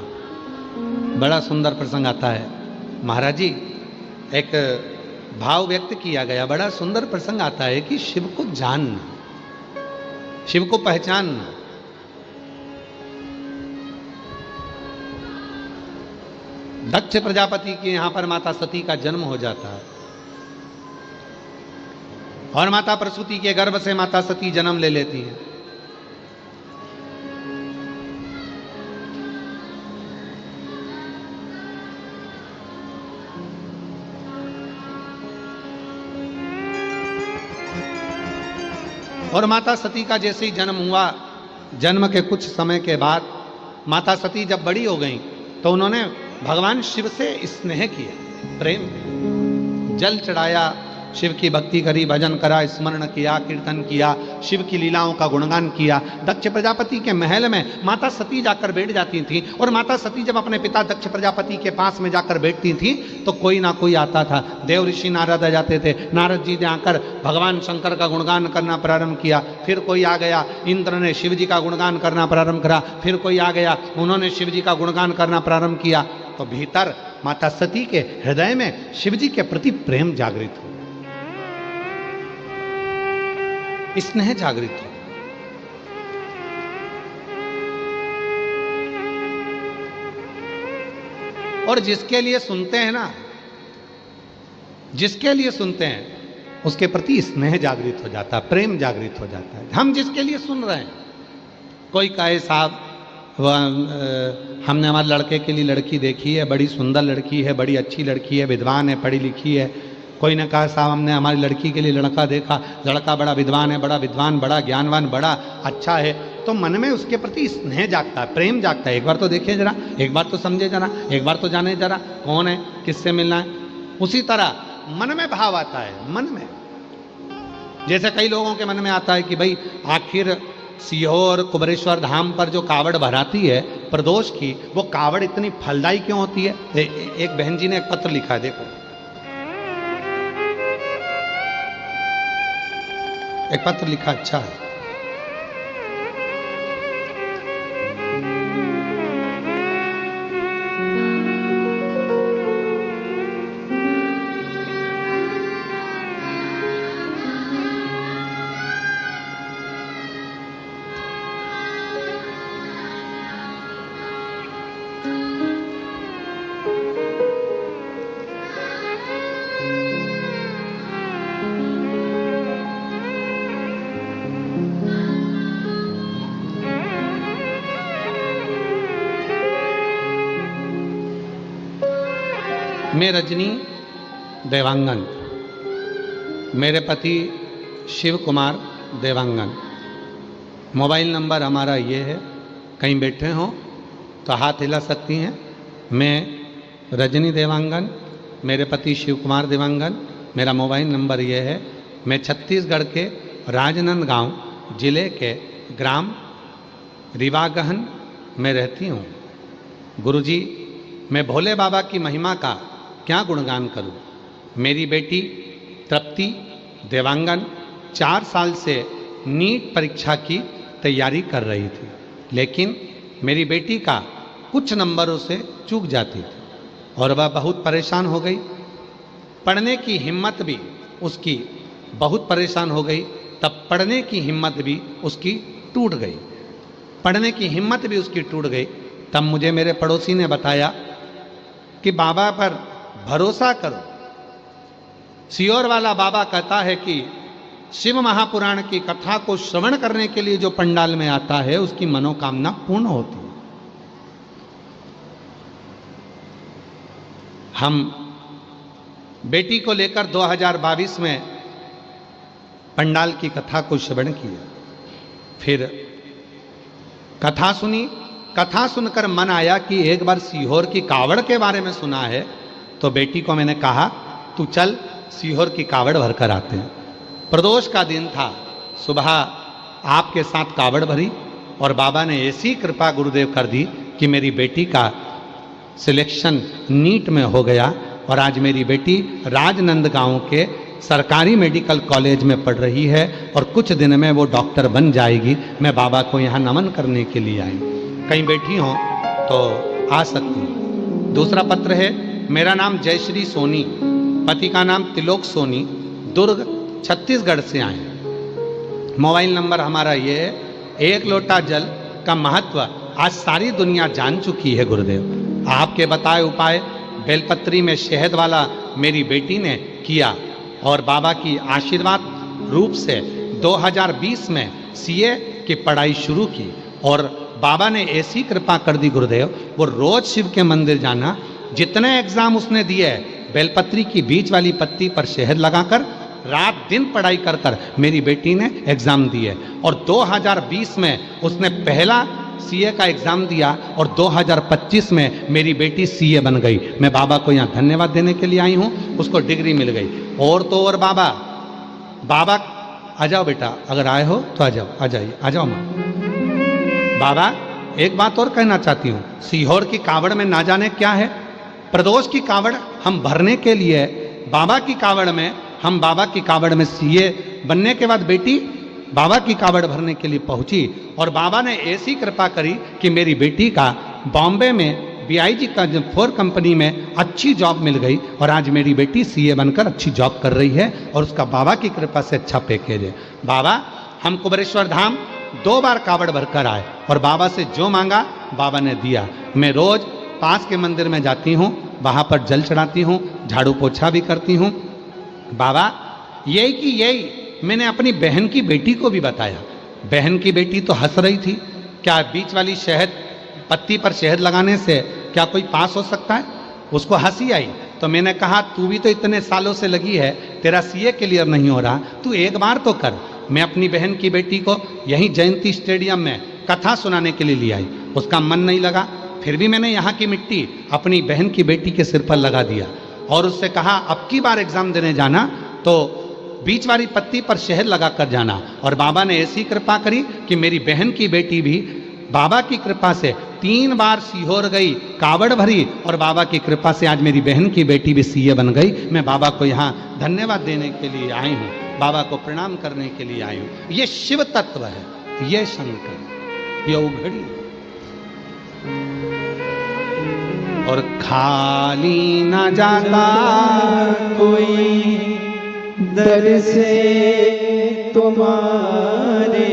बड़ा सुंदर प्रसंग आता है। महाराज जी, एक भाव व्यक्त किया गया, बड़ा सुंदर प्रसंग आता है कि शिव को जानना, शिव को पहचानना। दक्ष प्रजापति के यहां पर माता सती का जन्म हो जाता है और माता प्रसूति के गर्भ से माता सती जन्म ले लेती है। और माता सती का जैसे ही जन्म हुआ, जन्म के कुछ समय के बाद माता सती जब बड़ी हो गई तो उन्होंने भगवान शिव से स्नेह किया, प्रेम किया, जल चढ़ाया, शिव की भक्ति करी, भजन करा, स्मरण किया, कीर्तन किया, शिव की लीलाओं का गुणगान किया। दक्ष प्रजापति के महल में माता सती जाकर बैठ जाती थी और माता सती जब अपने पिता दक्ष प्रजापति के पास में जाकर बैठती थी तो कोई ना कोई आता था। देव ऋषि नारद आ जाते थे, नारद जी ने आकर भगवान शंकर का गुणगान करना प्रारंभ किया। फिर कोई आ गया, इंद्र ने शिव जी का गुणगान करना प्रारंभ करा। फिर कोई आ गया, उन्होंने शिव जी का गुणगान करना प्रारंभ किया। तो भीतर माता सती के हृदय में शिव जी के प्रति प्रेम जागृत हो, स्नेह जागृत हो। और जिसके लिए सुनते हैं ना, जिसके लिए सुनते हैं उसके प्रति स्नेह जागृत हो जाता है, प्रेम जागृत हो जाता है। हम जिसके लिए सुन रहे हैं, कोई कहे साहब हमने हमारे लड़के के लिए लड़की देखी है, बड़ी सुंदर लड़की है, बड़ी अच्छी लड़की है, विद्वान है, पढ़ी लिखी है, कोई ने कहा साहब हमने हमारी लड़की के लिए लड़का देखा, लड़का बड़ा विद्वान है, बड़ा विद्वान, बड़ा ज्ञानवान, बड़ा अच्छा है, तो मन में उसके प्रति स्नेह जागता है, प्रेम जागता है। एक बार तो देखिए जरा, एक बार तो समझे जरा, एक बार तो जाने जरा कौन है, किससे मिलना है। उसी तरह मन में भाव आता है, मन में। जैसे कई लोगों के मन में आता है कि भाई आखिर सीहोर कुबेरेश्वर धाम पर जो कावड़ भराती है प्रदोष की, वो कावड़ इतनी फलदायी क्यों होती है। एक बहन जी ने एक पत्र लिखा है, देखो एक पत्र लिखा, अच्छा है। मैं रजनी देवांगन, मेरे पति शिव कुमार देवांगन। मोबाइल नंबर हमारा ये है, कहीं बैठे हों तो हाथ हिला सकती हैं। मैं रजनी देवांगन, मेरे पति शिव कुमार देवांगन, मेरा मोबाइल नंबर ये है। मैं छत्तीसगढ़ के राजनांदगांव जिले के ग्राम रिवागहन में रहती हूँ। गुरुजी, मैं भोले बाबा की महिमा का क्या गुणगान करूं। मेरी बेटी तृप्ति देवांगन 4 साल से नीट परीक्षा की तैयारी कर रही थी, लेकिन मेरी बेटी का कुछ नंबरों से चूक जाती थी और वह बहुत परेशान हो गई। पढ़ने की हिम्मत भी उसकी बहुत परेशान हो गई। तब पढ़ने की हिम्मत भी उसकी टूट गई, पढ़ने की हिम्मत भी उसकी टूट गई। तब मुझे मेरे पड़ोसी ने बताया कि बाबा पर भरोसा करो। सीहोर वाला बाबा कहता है कि शिव महापुराण की कथा को श्रवण करने के लिए जो पंडाल में आता है उसकी मनोकामना पूर्ण होती है। हम बेटी को लेकर 2022 में पंडाल की कथा को श्रवण किया, फिर कथा सुनी। कथा सुनकर मन आया कि एक बार सीहोर की कावड़ के बारे में सुना है, तो बेटी को मैंने कहा तू चल सीहोर की कावड़ भरकर आते हैं। प्रदोष का दिन था, सुबह आपके साथ कावड़ भरी और बाबा ने ऐसी कृपा गुरुदेव कर दी कि मेरी बेटी का सिलेक्शन नीट में हो गया और आज मेरी बेटी राजनांदगांव के सरकारी मेडिकल कॉलेज में पढ़ रही है और कुछ दिन में वो डॉक्टर बन जाएगी। मैं बाबा को यहाँ नमन करने के लिए आई। कहीं बैठी हो तो आ सकती हूँ। दूसरा पत्र है, मेरा नाम जयश्री सोनी, पति का नाम तिलोक सोनी, दुर्ग छत्तीसगढ़ से आए। मोबाइल नंबर हमारा ये है। एक लोटा जल का महत्व आज सारी दुनिया जान चुकी है गुरुदेव। आपके बताए उपाय बेलपत्री में शहद वाला मेरी बेटी ने किया और बाबा की आशीर्वाद रूप से 2020 में सीए की पढ़ाई शुरू की और बाबा ने ऐसी कृपा कर दी गुरुदेव, वो रोज शिव के मंदिर जाना। जितने एग्जाम उसने दिए बेलपत्री की बीच वाली पत्ती पर शहद लगाकर रात दिन पढ़ाई कर कर मेरी बेटी ने एग्जाम दिए और 2020 में उसने पहला सीए का एग्जाम दिया और 2025 में मेरी बेटी सीए बन गई। मैं बाबा को यहाँ धन्यवाद देने के लिए आई हूँ, उसको डिग्री मिल गई। और तो और बाबा आ जाओ बेटा, अगर आए हो तो आ जाओ, आ जाइए, आ जाओ माँ। बाबा एक बात और कहना चाहती हूँ, सीहोर की कावड़ में ना जाने क्या है। प्रदोष की कावड़ हम भरने के लिए बाबा की कावड़ में, हम बाबा की कावड़ में सीए बनने के बाद बेटी बाबा की कावड़ भरने के लिए पहुंची और बाबा ने ऐसी कृपा करी कि मेरी बेटी का बॉम्बे में BIG का 4 कंपनी में अच्छी जॉब मिल गई और आज मेरी बेटी सीए बनकर अच्छी जॉब कर रही है और उसका बाबा की कृपा से अच्छा पैकेज है। बाबा हम कुबेरेश्वर धाम 2 बार कावड़ भरकर आए और बाबा से जो मांगा बाबा ने दिया। मैं रोज पास के मंदिर में जाती हूँ, वहाँ पर जल चढ़ाती हूँ, झाड़ू पोछा भी करती हूँ। बाबा यही कि यही मैंने अपनी बहन की बेटी को भी बताया। बहन की बेटी तो हंस रही थी, क्या बीच वाली शहद पत्ती पर शहद लगाने से क्या कोई पास हो सकता है। उसको हंसी आई। तो मैंने कहा तू भी तो इतने सालों से लगी है, तेरा सीए क्लियर नहीं हो रहा, तू एक बार तो कर। मैं अपनी बहन की बेटी को यहीं जयंती स्टेडियम में कथा सुनाने के लिए ले आई, उसका मन नहीं लगा, फिर भी मैंने यहाँ की मिट्टी अपनी बहन की बेटी के सिर पर लगा दिया और उससे कहा अब की बार एग्जाम देने जाना तो बीच वाली पत्ती पर शहद लगा कर जाना। और बाबा ने ऐसी कृपा करी कि मेरी बहन की बेटी भी बाबा की कृपा से 3 बार सीहोर गई, कावड़ भरी, और बाबा की कृपा से आज मेरी बहन की बेटी भी सीए बन गई। मैं बाबा को यहाँ धन्यवाद देने के लिए आई हूँ, बाबा को प्रणाम करने के लिए आई हूँ। ये शिव तत्व है, ये शंकर, ये उघड़ी। और खाली न जाता कोई दर से तुम्हारे,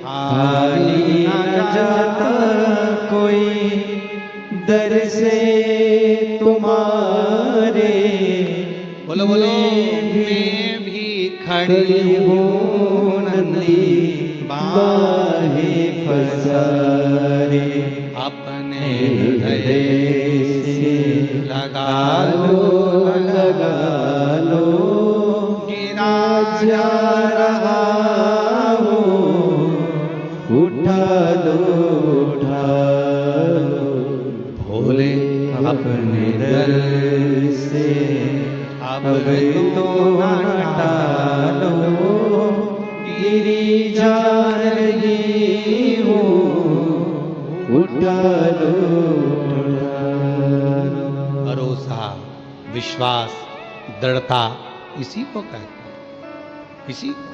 खाली न जाता कोई दर से तुम्हारे। बोलो बोलो, मैं भी खड़ी हूँ नंदी बाहे पसारे, अपने हृदय से लगा लो, गिरा जा रहा हो, उठा लो भोले अपने दर से, अब तो हटा लो, गिरी जा रही हो, उठा लो। भरोसा, विश्वास, दृढ़ता, इसी को कहते हैं, इसी को।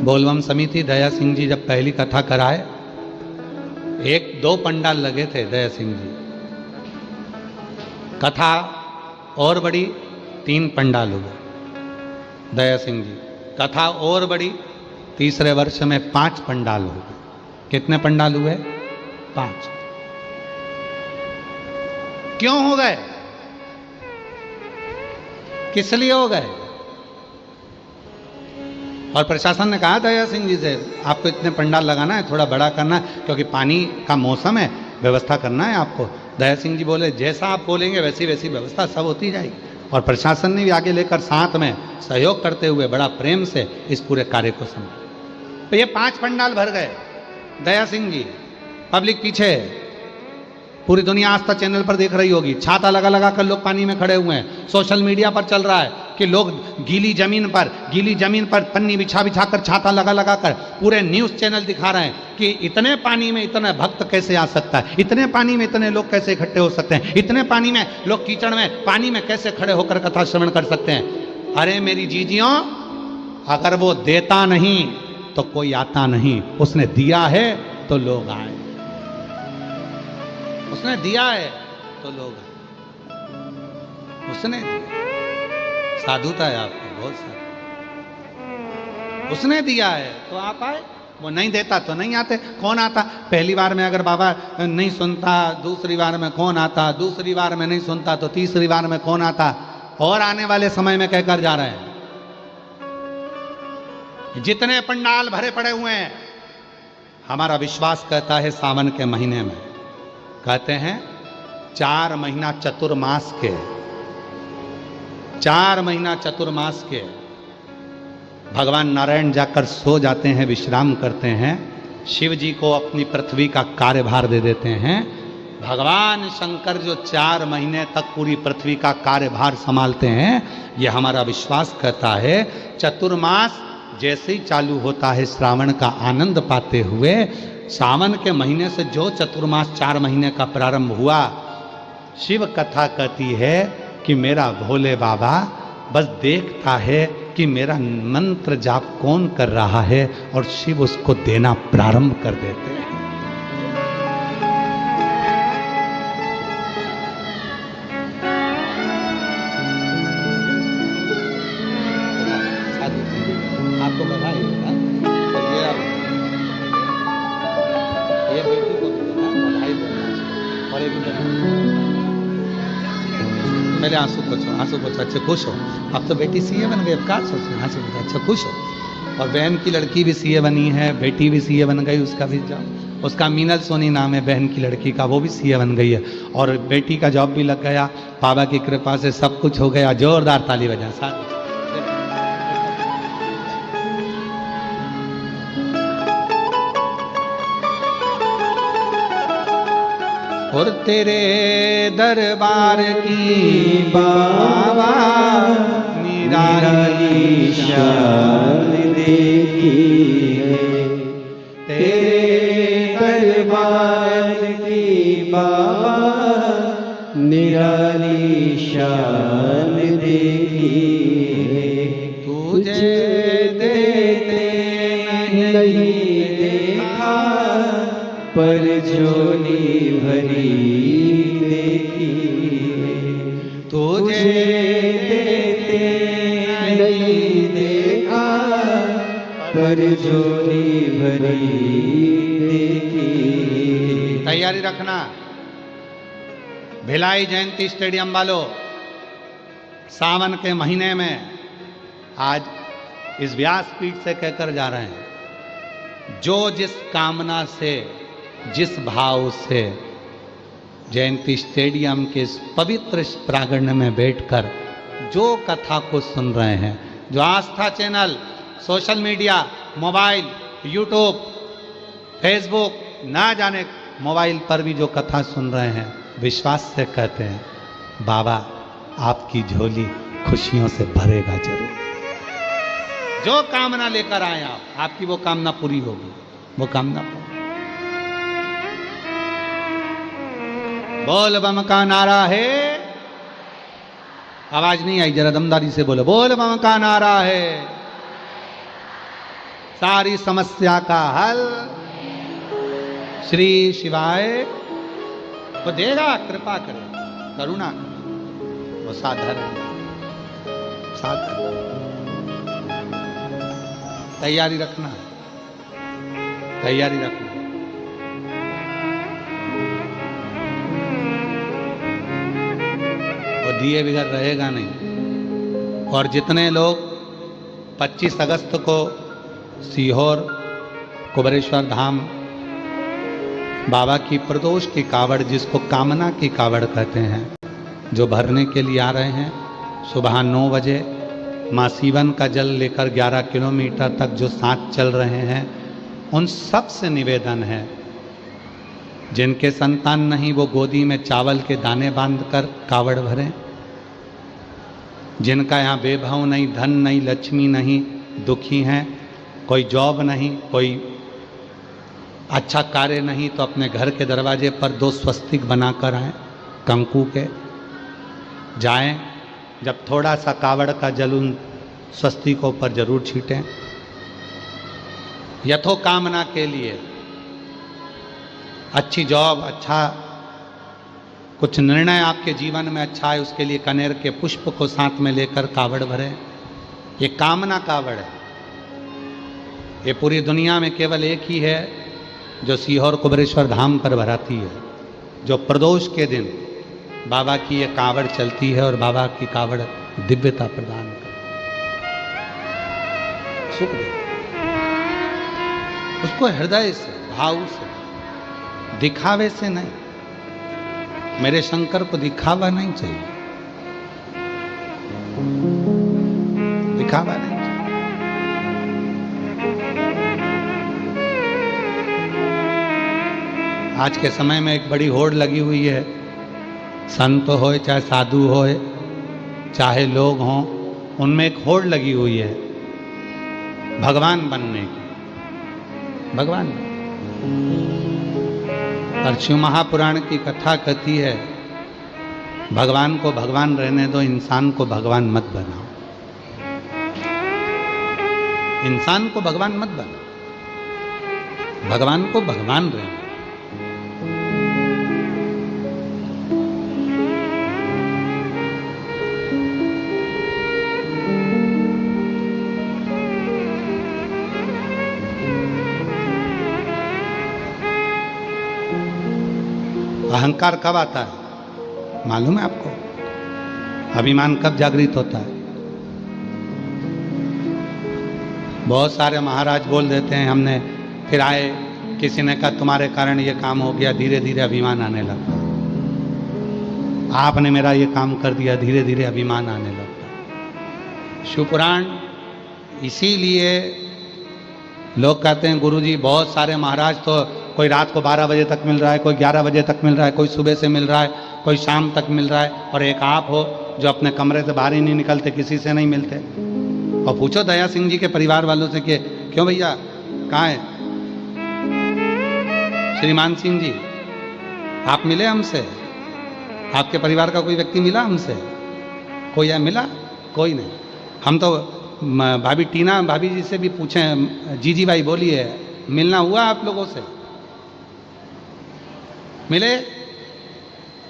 बोलबम समिति दया सिंह जी जब पहली कथा कराए, 1-2 पंडाल लगे थे दया सिंह जी, कथा और बड़ी, 3 पंडाल हुए। दया सिंह जी कथा और बड़ी, तीसरे वर्ष में 5 पंडाल हो गए। कितने पंडाल हुए? 5। क्यों हो गए? किस लिए हो गए? और प्रशासन ने कहा दया सिंह जी से आपको इतने पंडाल लगाना है, थोड़ा बड़ा करना है, क्योंकि पानी का मौसम है, व्यवस्था करना है आपको। दया सिंह जी बोले जैसा आप बोलेंगे वैसी वैसी व्यवस्था सब होती जाएगी। और प्रशासन ने भी आगे लेकर साथ में सहयोग करते हुए बड़ा प्रेम से इस पूरे कार्य को संभाला। तो ये 5 पंडाल भर गए। दया सिंह जी, पब्लिक पीछे, पूरी दुनिया आस्था चैनल पर देख रही होगी, छाता लगा लगा कर लोग पानी में खड़े हुए हैं। सोशल मीडिया पर चल रहा है कि लोग गीली जमीन पर पन्नी बिछा बिछा कर, छाता लगा लगा कर, पूरे न्यूज़ चैनल दिखा रहे हैं कि इतने पानी में इतना भक्त कैसे आ सकता है, इतने पानी में इतने लोग कैसे इकट्ठे हो सकते हैं, इतने पानी में लोग कीचड़ में पानी में कैसे खड़े होकर कथा श्रवण कर सकते हैं। अरे मेरी जीजियों, अगर वो देता नहीं तो कोई आता नहीं, उसने दिया है तो लोग आए, उसने दिया है तो लोग आए, उसने दिया। साधुता है आपको बहुत सारी, उसने दिया है तो आप आए, वो नहीं देता तो नहीं आते। कौन आता? पहली बार में अगर बाबा नहीं सुनता, दूसरी बार में कौन आता, दूसरी बार में नहीं सुनता तो तीसरी बार में कौन आता, और आने वाले समय में कहकर जा रहे हैं। जितने पंडाल भरे पड़े हुए हैं, हमारा विश्वास कहता है सावन के महीने में, कहते हैं 4 महीना चतुर्मास के, 4 महीना चतुर्मास के भगवान नारायण जाकर सो जाते हैं, विश्राम करते हैं, शिव जी को अपनी पृथ्वी का कार्यभार दे देते हैं। भगवान शंकर जो 4 महीने तक पूरी पृथ्वी का कार्यभार संभालते हैं, यह हमारा विश्वास कहता है। चतुर्मास जैसे ही चालू होता है श्रावण का आनंद पाते हुए, सावन के महीने से जो चतुर्मास 4 महीने का प्रारंभ हुआ, शिव कथा कहती है कि मेरा भोले बाबा बस देखता है कि मेरा मंत्र जाप कौन कर रहा है, और शिव उसको देना प्रारंभ कर देते हैं। आपको बधाई, ये बेटी को बधाई देना, और एक पहले आंसू पोछो, आंसू पोछो, अच्छे खुश हो। अब तो बेटी सीए बन गई, अब क्या सोच रहे? आंसू पोछो, अच्छा खुश हो। और बहन की लड़की भी सीए बनी है, बेटी भी सीए बन गई, उसका भी जॉब, उसका मीनल सोनी नाम है बहन की लड़की का, वो भी सीए बन गई है और बेटी का जॉब भी लग गया। बाबा की कृपा से सब कुछ हो गया। जोरदार ताली बजा साथ। और तेरे दरबार की बाबा निराली शान देखी है, तेरे दरबार की बाबा निराली शान देखी है। तुझे देते नहीं देखा पर झोली भरी देखी है। तुझे देते नहीं देखा पर झोली भरी देखी। तैयारी रखना। भिलाई जयंती स्टेडियम वालों, सावन के महीने में आज इस व्यासपीठ से कहकर जा रहे हैं, जो जिस कामना से, जिस भाव से जयंती स्टेडियम के इस पवित्र प्रांगण में बैठकर जो कथा को सुन रहे हैं, जो Aastha channel, social media, mobile, YouTube, Facebook, ना जाने मोबाइल पर भी जो कथा सुन रहे हैं, विश्वास से कहते हैं बाबा आपकी झोली खुशियों से भरेगा जरूर। जो कामना लेकर आए आप, आपकी वो कामना पूरी होगी, वो कामना पूरी। बोल बम का नारा है। आवाज नहीं आई, जरा दमदारी से बोलो। बोल बम का नारा है। सारी समस्या का हल श्री शिवाय वो देगा, कृपा करे, करुणा करे, वो साधन साधन। तैयारी रखना, तैयारी रखना। वो दिए बगैर रहेगा नहीं। और जितने लोग 25 अगस्त को सीहोर कुबेरेश्वर धाम बाबा की प्रदोष की कावड़, जिसको कामना की कावड़ कहते हैं, जो भरने के लिए आ रहे हैं, सुबह 9 बजे माँ सीवन का जल लेकर 11 किलोमीटर तक जो साथ चल रहे हैं, उन सब से निवेदन है, जिनके संतान नहीं वो गोदी में चावल के दाने बांधकर कावड़ भरें। जिनका यहाँ वैभव नहीं, धन नहीं, लक्ष्मी नहीं, दुखी हैं, कोई जॉब नहीं, कोई अच्छा कार्य नहीं, तो अपने घर के दरवाजे पर 2 स्वस्तिक बनाकर आएँ कंकु के, जाएं। जब थोड़ा सा कावड़ का जल उन स्वस्तिकों पर जरूर छीटें, यथो कामना के लिए। अच्छी जॉब, अच्छा कुछ निर्णय आपके जीवन में अच्छा है, उसके लिए कनेर के पुष्प को साथ में लेकर कावड़ भरें। ये कामना कावड़ है। ये पूरी दुनिया में केवल एक ही है जो सीहोर कुबेरेश्वर धाम पर भराती है, जो प्रदोष के दिन बाबा की ये कावड़ चलती है और बाबा की कावड़ दिव्यता प्रदान करती है, सुख दे। उसको हृदय से, भाव से, दिखावे से नहीं। मेरे शंकर को दिखावा नहीं चाहिए, दिखावा नहीं चाहिए। आज के समय में एक बड़ी होड़ लगी हुई है, संत हो चाहे साधु हो चाहे लोग हों, उनमें एक होड़ लगी हुई है भगवान बनने की। भगवान और शिव महापुराण की कथा कहती है, भगवान को भगवान रहने दो, इंसान को भगवान मत बनाओ। इंसान को भगवान मत बनाओ, भगवान को भगवान रहने। अहंकार कब आता है मालूम है आपको? अभिमान कब जागृत होता है? बहुत सारे महाराज बोल देते हैं हमने, फिर आए, किसी ने कहा तुम्हारे कारण ये काम हो गया, धीरे धीरे अभिमान आने लगा। आपने मेरा ये काम कर दिया, धीरे धीरे अभिमान आने लगा। शिवपुराण इसीलिए लोग कहते हैं गुरुजी बहुत सारे महाराज तो कोई रात को 12 बजे तक मिल रहा है, कोई 11 बजे तक मिल रहा है, कोई सुबह से मिल रहा है, कोई शाम तक मिल रहा है, और एक आप हो जो अपने कमरे से बाहर ही नहीं निकलते, किसी से नहीं मिलते। और पूछो दया सिंह जी के परिवार वालों से कि क्यों भैया कहाँ है श्रीमान सिंह जी, आप मिले हमसे? आपके परिवार का कोई व्यक्ति मिला हमसे? कोई है मिला? कोई नहीं। हम तो भाभी टीना भाभी जी से भी पूछे, जी भाई बोलिए, मिलना हुआ आप लोगों से? मिले?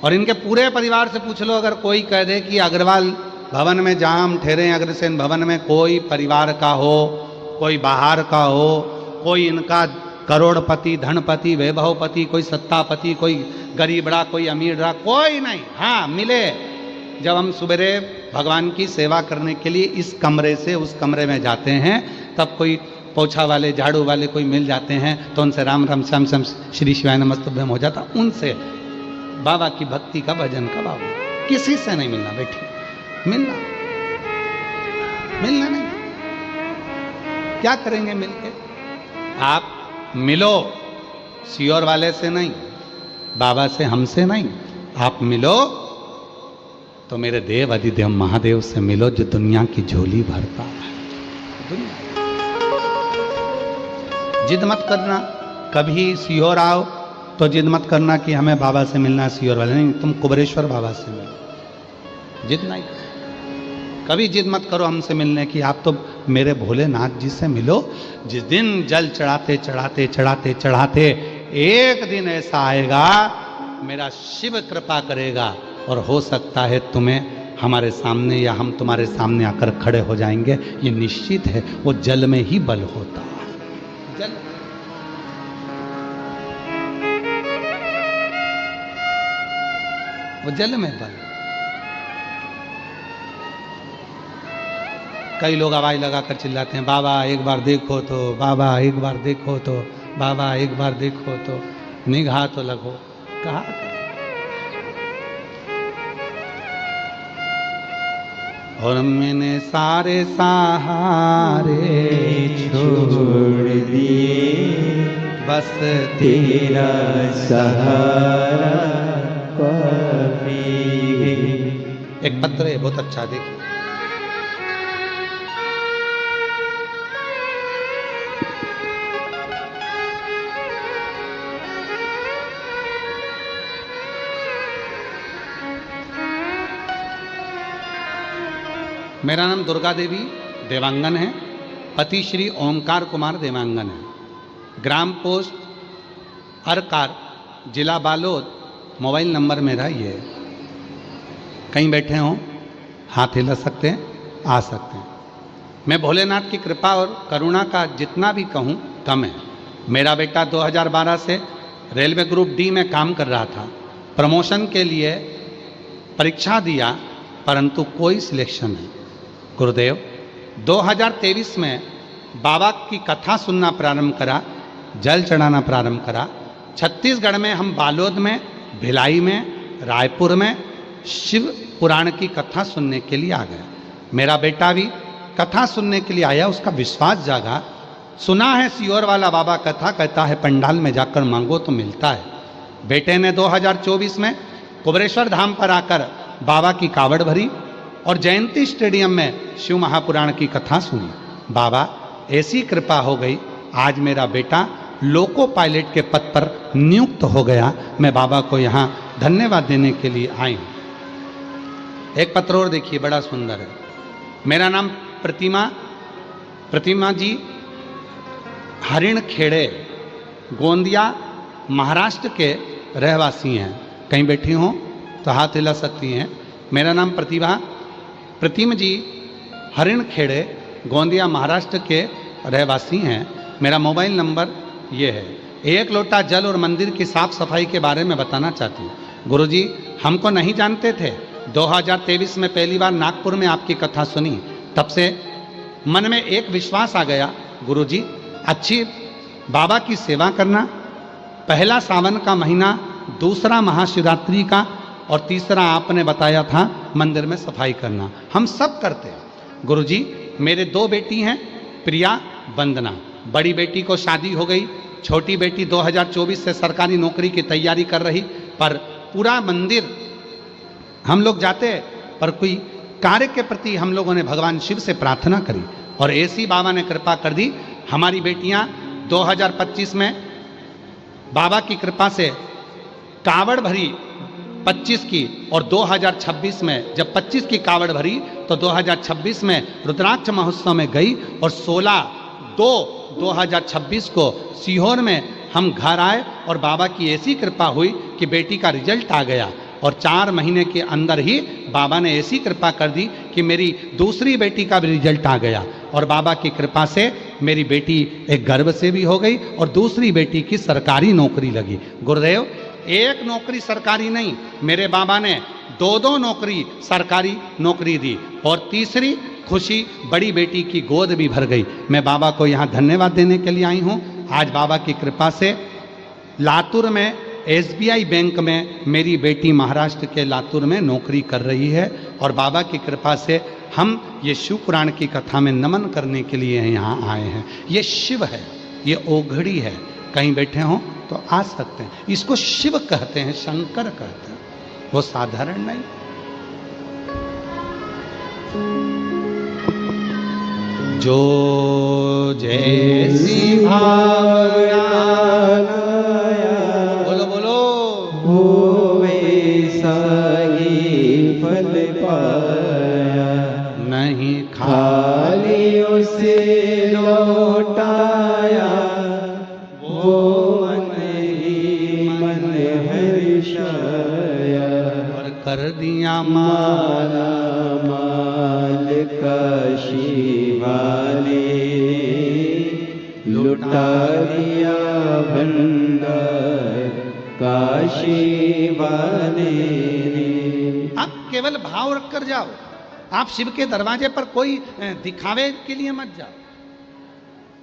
और इनके पूरे परिवार से पूछ लो, अगर कोई कह दे कि अग्रवाल भवन में जहाँ हम ठहरे, अग्रसेन भवन में कोई परिवार का हो, कोई बाहर का हो, कोई इनका करोड़पति, धनपति, वैभवपति, कोई सत्तापति, कोई गरीब रहा, कोई अमीर रहा, कोई नहीं। हाँ मिले, जब हम सुबेरे भगवान की सेवा करने के लिए इस कमरे से उस कमरे में जाते हैं, तब कोई पोछा वाले, झाड़ू वाले कोई मिल जाते हैं, तो उनसे राम राम श्याम श्याम श्री शिवाय नमस्तुभ्यम हो जाता। उनसे बाबा की भक्ति का, भजन का बाबा, किसी से नहीं मिलना बेटी, मिलना नहीं। क्या करेंगे मिलके? आप मिलो सियोर वाले से नहीं, बाबा से, हमसे नहीं। आप मिलो तो मेरे देव अधिदेव महादेव से मिलो, जो दुनिया की झोली भरता है। जिद मत करना, कभी सियोर आओ तो जिद मत करना कि हमें बाबा से मिलना, सियोर वाले नहीं, तुम कुबरेश्वर बाबा से मिलो। जिद नहीं, कभी जिद मत करो हमसे मिलने की, आप तो मेरे भोलेनाथ जी से मिलो। जिस दिन जल चढ़ाते चढ़ाते चढ़ाते चढ़ाते एक दिन ऐसा आएगा, मेरा शिव कृपा करेगा और हो सकता है तुम्हें हमारे सामने या हम तुम्हारे सामने आकर खड़े हो जाएंगे। ये निश्चित है, वो जल में ही बल होता है। जल, वो जल में बल। कई लोग आवाज लगाकर चिल्लाते हैं, बाबा एक बार देखो तो, बाबा एक बार देखो तो, बाबा एक बार देखो तो, निगाह तो लगो। कहा और मैंने सारे सहारे छोड़ दिए, बस तेरा सहारा काफी है। एक पत्र है बहुत अच्छा, देखिए। मेरा नाम दुर्गा देवी देवांगन है, पति श्री ओमकार कुमार देवांगन है, ग्राम पोस्ट अरकार, जिला बालोद, मोबाइल नंबर मेरा ये है। कहीं बैठे हों, हाथ हिला सकते हैं, आ सकते हैं। मैं भोलेनाथ की कृपा और करुणा का जितना भी कहूँ कम है। मेरा बेटा 2012 से रेलवे ग्रुप डी में काम कर रहा था, प्रमोशन के लिए परीक्षा दिया, परंतु कोई सिलेक्शन नहीं। गुरुदेव 2023 में बाबा की कथा सुनना प्रारंभ करा, जल चढ़ाना प्रारंभ करा। छत्तीसगढ़ में हम बालोद में, भिलाई में, रायपुर में शिव पुराण की कथा सुनने के लिए आ गए। मेरा बेटा भी कथा सुनने के लिए आया, उसका विश्वास जागा। सुना है सियोर वाला बाबा कथा, कहता है पंडाल में जाकर मांगो तो मिलता है। बेटे ने 2024 में कुबरेश्वर धाम पर आकर बाबा की कावड़ भरी और जयंती स्टेडियम में शिव महापुराण की कथा सुनी। बाबा ऐसी कृपा हो गई, आज मेरा बेटा लोको पायलट के पद पर नियुक्त हो गया। मैं बाबा को यहाँ धन्यवाद देने के लिए आई हूँ। एक पत्र और देखिए, बड़ा सुंदर है। मेरा नाम प्रतिमा जी हरिण खेड़े, गोंदिया, महाराष्ट्र के रहवासी हैं। कहीं बैठी हों तो हाथ हिला सकती हैं। मेरा नाम प्रतिमा जी हरिण खेड़े, गोंदिया, महाराष्ट्र के रहवासी हैं। मेरा मोबाइल नंबर ये है। एक लोटा जल और मंदिर की साफ सफाई के बारे में बताना चाहती हूँ। गुरुजी हमको नहीं जानते थे, 2023 में पहली बार नागपुर में आपकी कथा सुनी, तब से मन में एक विश्वास आ गया गुरुजी अच्छी बाबा की सेवा करना, पहला सावन का महीना, दूसरा महाशिवरात्रि का, और तीसरा आपने बताया था मंदिर में सफाई करना। हम सब करते हैं गुरुजी। मेरे 2 बेटी हैं, प्रिया, वंदना। बड़ी बेटी को शादी हो गई, छोटी बेटी 2024 से सरकारी नौकरी की तैयारी कर रही। पर पूरा मंदिर हम लोग जाते, पर कोई कार्य के प्रति हम लोगों ने भगवान शिव से प्रार्थना करी और ऐसी बाबा ने कृपा कर दी। हमारी बेटियां 2025 में बाबा की कृपा से कावड़ भरी 25 की, और 2026 में जब 25 की कावड़ भरी तो 2026 में रुद्राक्ष महोत्सव में गई, और 16/2/2026 को सीहोर में हम घर आए और बाबा की ऐसी कृपा हुई कि बेटी का रिजल्ट आ गया, और 4 महीने के अंदर ही बाबा ने ऐसी कृपा कर दी कि मेरी दूसरी बेटी का भी रिजल्ट आ गया, और बाबा की कृपा से मेरी बेटी एक गर्भ से भी हो गई और दूसरी बेटी की सरकारी नौकरी लगी। गुरुदेव, एक नौकरी सरकारी नहीं, मेरे बाबा ने 2 नौकरी सरकारी नौकरी दी, और तीसरी खुशी बड़ी बेटी की गोद भी भर गई। मैं बाबा को यहाँ धन्यवाद देने के लिए आई हूँ। आज बाबा की कृपा से लातूर में SBI बैंक में मेरी बेटी महाराष्ट्र के लातूर में नौकरी कर रही है, और बाबा की कृपा से हम ये शिव पुराण की कथा में नमन करने के लिए यहाँ आए हैं। ये शिव है, ये ओघड़ी है, कहीं बैठे हों तो आ सकते हैं। इसको शिव कहते हैं, शंकर कहते हैं, वो साधारण नहीं। जो जैसी भावना, बोलो बोलो, वो वैसा ही फल पाया, नहीं खाली उसे लौटाया, वो मन ही मन हर्षाया, और कर दिया माला माल काशी वाले, लुटा दिया भंडार काशी वाले ने। आप केवल भाव रख कर जाओ। आप शिव के दरवाजे पर कोई दिखावे के लिए मत जाओ,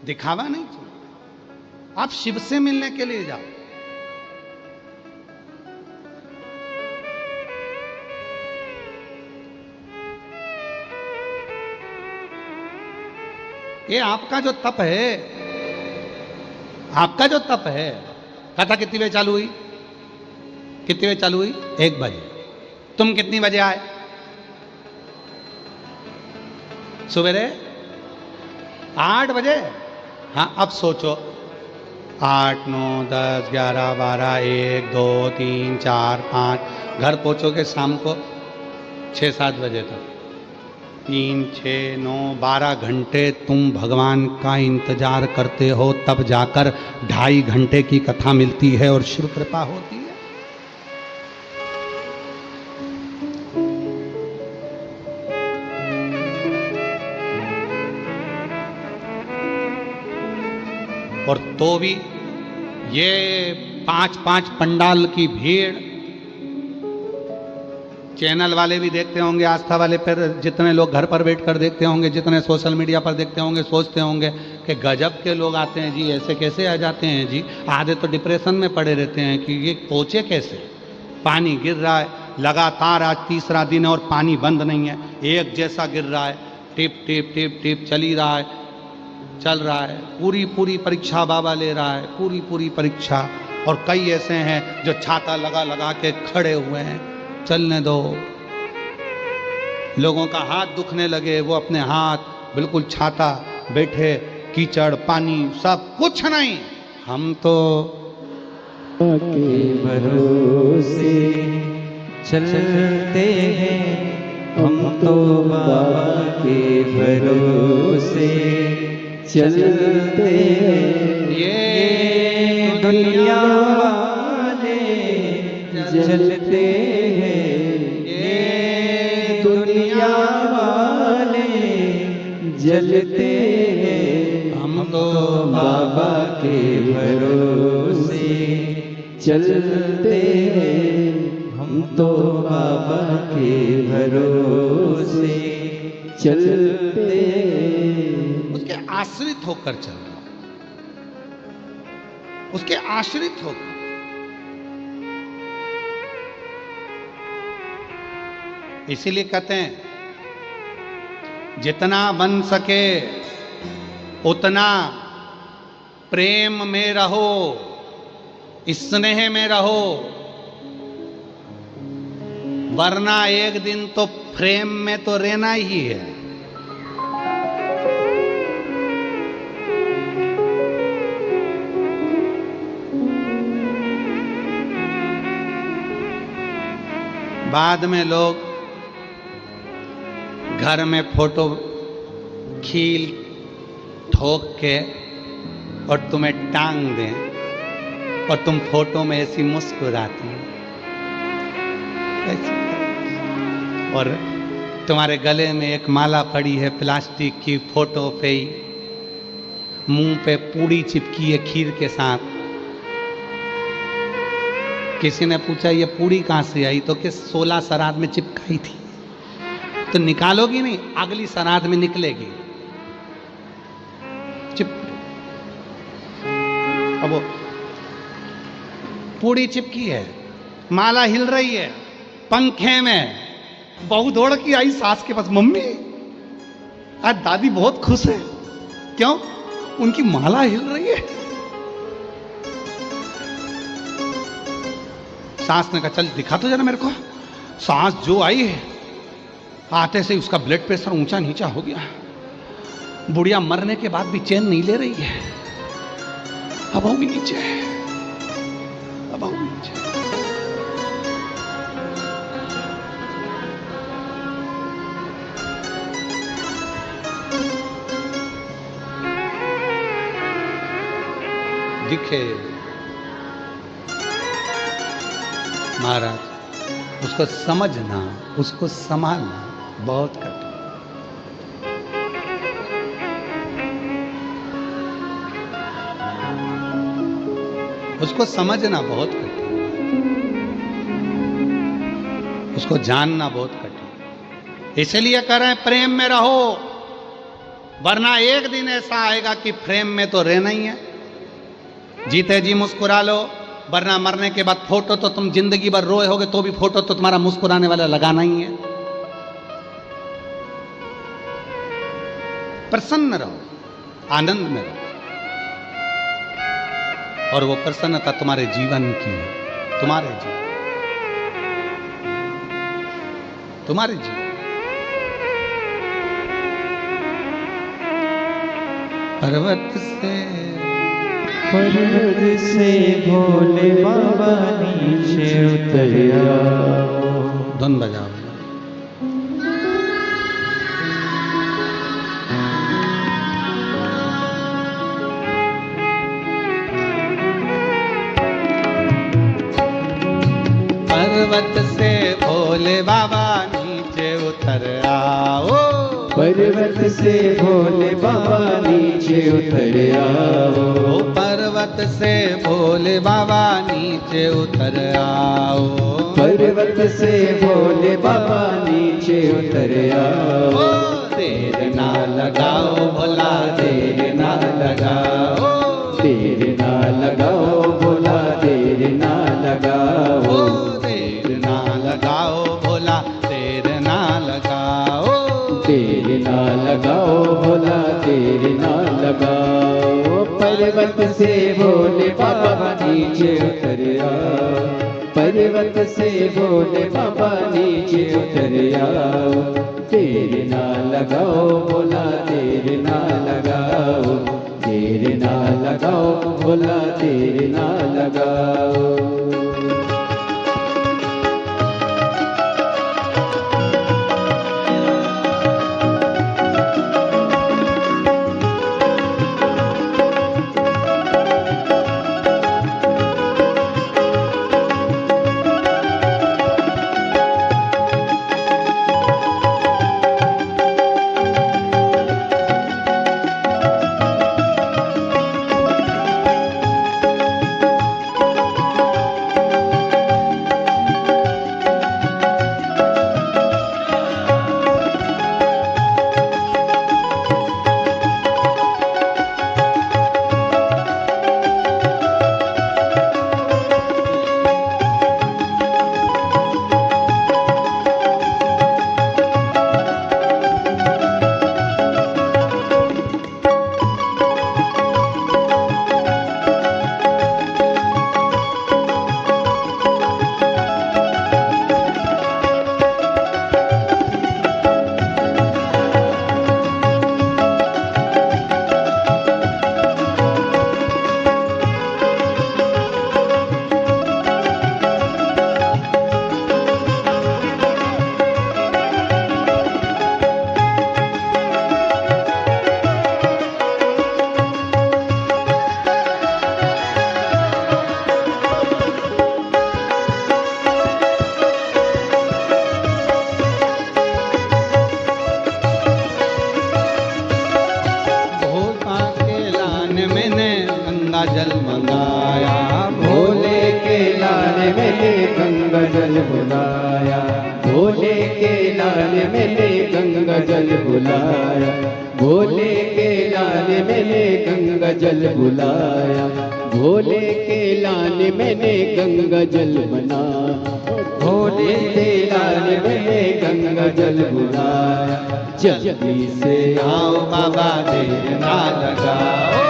दिखावा नहीं चाहिए। आप शिव से मिलने के लिए जाओ। ये आपका जो तप है, आपका जो तप है, कथा कितनी बजे चालू हुई? कितनी बजे चालू हुई? 1 बजे। तुम कितनी बजे आए? सवेरे 8 बजे। हाँ, अब सोचो, 8, 9, 10, 11, 12, 1, 2, 3, 4, 5, घर पहुंचोगे शाम को 6-7 बजे तक। 3, 6, 9, 12 घंटे तुम भगवान का इंतजार करते हो, तब जाकर 2.5 घंटे की कथा मिलती है और शिव कृपा होती है। और तो भी ये 5-5 पंडाल की भीड़, चैनल वाले भी देखते होंगे, आस्था वाले पर जितने लोग घर पर बैठकर देखते होंगे, जितने सोशल मीडिया पर देखते होंगे, सोचते होंगे कि गजब के लोग आते हैं जी, ऐसे कैसे आ जाते हैं जी। आधे तो डिप्रेशन में पड़े रहते हैं कि ये पहुँचे कैसे। पानी गिर रहा है लगातार, आज 3रा दिन है और पानी बंद नहीं है, एक जैसा गिर रहा है, टिप टिप टिप टिप चल ही रहा है, चल रहा है। पूरी परीक्षा बाबा ले रहा है, पूरी परीक्षा। और कई ऐसे हैं जो छाता लगा लगा के खड़े हुए हैं, चलने दो। लोगों का हाथ दुखने लगे, वो अपने हाथ बिल्कुल छाता बैठे, कीचड़ पानी सब कुछ नहीं। हम तो के भरोसे चलते हैं, हम तो बाबा के भरोसे चलते हैं। ये दुनिया वाले जलते हैं, ये दुनिया वाले जलते हैं। हम तो बाबा के भरोसे चलते हैं, हम तो बाबा के भरोसे चलते हैं। उसके आश्रित होकर चल रहा हो, उसके आश्रित होकर। इसीलिए कहते हैं जितना बन सके उतना प्रेम में रहो, स्नेह में रहो, वरना एक दिन तो फ्रेम में तो रहना ही है। बाद में लोग घर में फोटो खील ठोक के और तुम्हें टांग दें और तुम फोटो में ऐसी मुस्कुराती हो, और तुम्हारे गले में एक माला पड़ी है प्लास्टिक की, फोटो पे ही मुंह पे पूड़ी चिपकी है खीर के साथ। किसी ने पूछा ये पूड़ी कहां से आई, तो कि 16 श्राद्ध में चिपकाई थी। तो निकालोगी नहीं, अगली श्राद्ध में निकलेगी। अब वो पूड़ी चिपकी है, माला हिल रही है पंखे में। बहू दौड़ के आई सास के पास, मम्मी आज दादी बहुत खुश है। क्यों? उनकी माला हिल रही है। सास ने कहा चल दिखा तो जरा मेरे को। सास जो आई है, आते से उसका ब्लड प्रेशर ऊंचा नीचा हो गया। बुढ़िया मरने के बाद भी चैन नहीं ले रही है। अब आओगी नीचे, अब आओगी नीचे। दिखे महाराज, उसको समझना, उसको संभालना बहुत कठिन। उसको समझना बहुत कठिन, उसको जानना बहुत कठिन। इसलिए कह रहे हैं प्रेम में रहो, वरना एक दिन ऐसा आएगा कि प्रेम में तो रहना ही है। जीते जी मुस्कुरा लो, वरना मरने के बाद फोटो तो तुम जिंदगी भर रोए होगे तो भी फोटो तो तुम्हारा मुस्कुराने वाला लगाना ही है। प्रसन्न रहो, आनंद में रहो, और वो प्रसन्नता तुम्हारे जीवन की है, तुम्हारे जीवन, तुम्हारे जीवन। पर्वत से भोले बाबा नीचे उतर आओ। धुन बजाओ। पर्वत से भोले बाबा नीचे उतर आओ। पर्वत से भोले बाबा नीचे उतर आओ। पर्वत से भोले बाबा नीचे उतर आओ। पर्वत से भोले बाबा नीचे उतर आओ। देर ना लगाओ भोला, देर ना लगाओ, देर ना लगाओ भोला, देर ना लगाओ, देर ना लगाओ भोला, देर ना लगाओ, देर ना लगाओ भोला, देर ना लगाओ। पर्वत से भोले बाबा नीचे उतर आओ। पर्वत से भोले बाबा नीचे उतर आओ। देर ना लगाओ भोला, देर ना लगाओ, देर ना लगाओ भोला, देर ना लगाओ। मैंने गंगा जल बुलाया, भोले के लाल मैंने गंगा जल बुलाया, भोले के लाल मैंने गंगा जल बुलाया, भोले के लाल मैंने गंगा जल बना, भोले के लाल मैंने गंगा जल बुलाया। जल्दी से आओ बाबा देर ना लगाओ,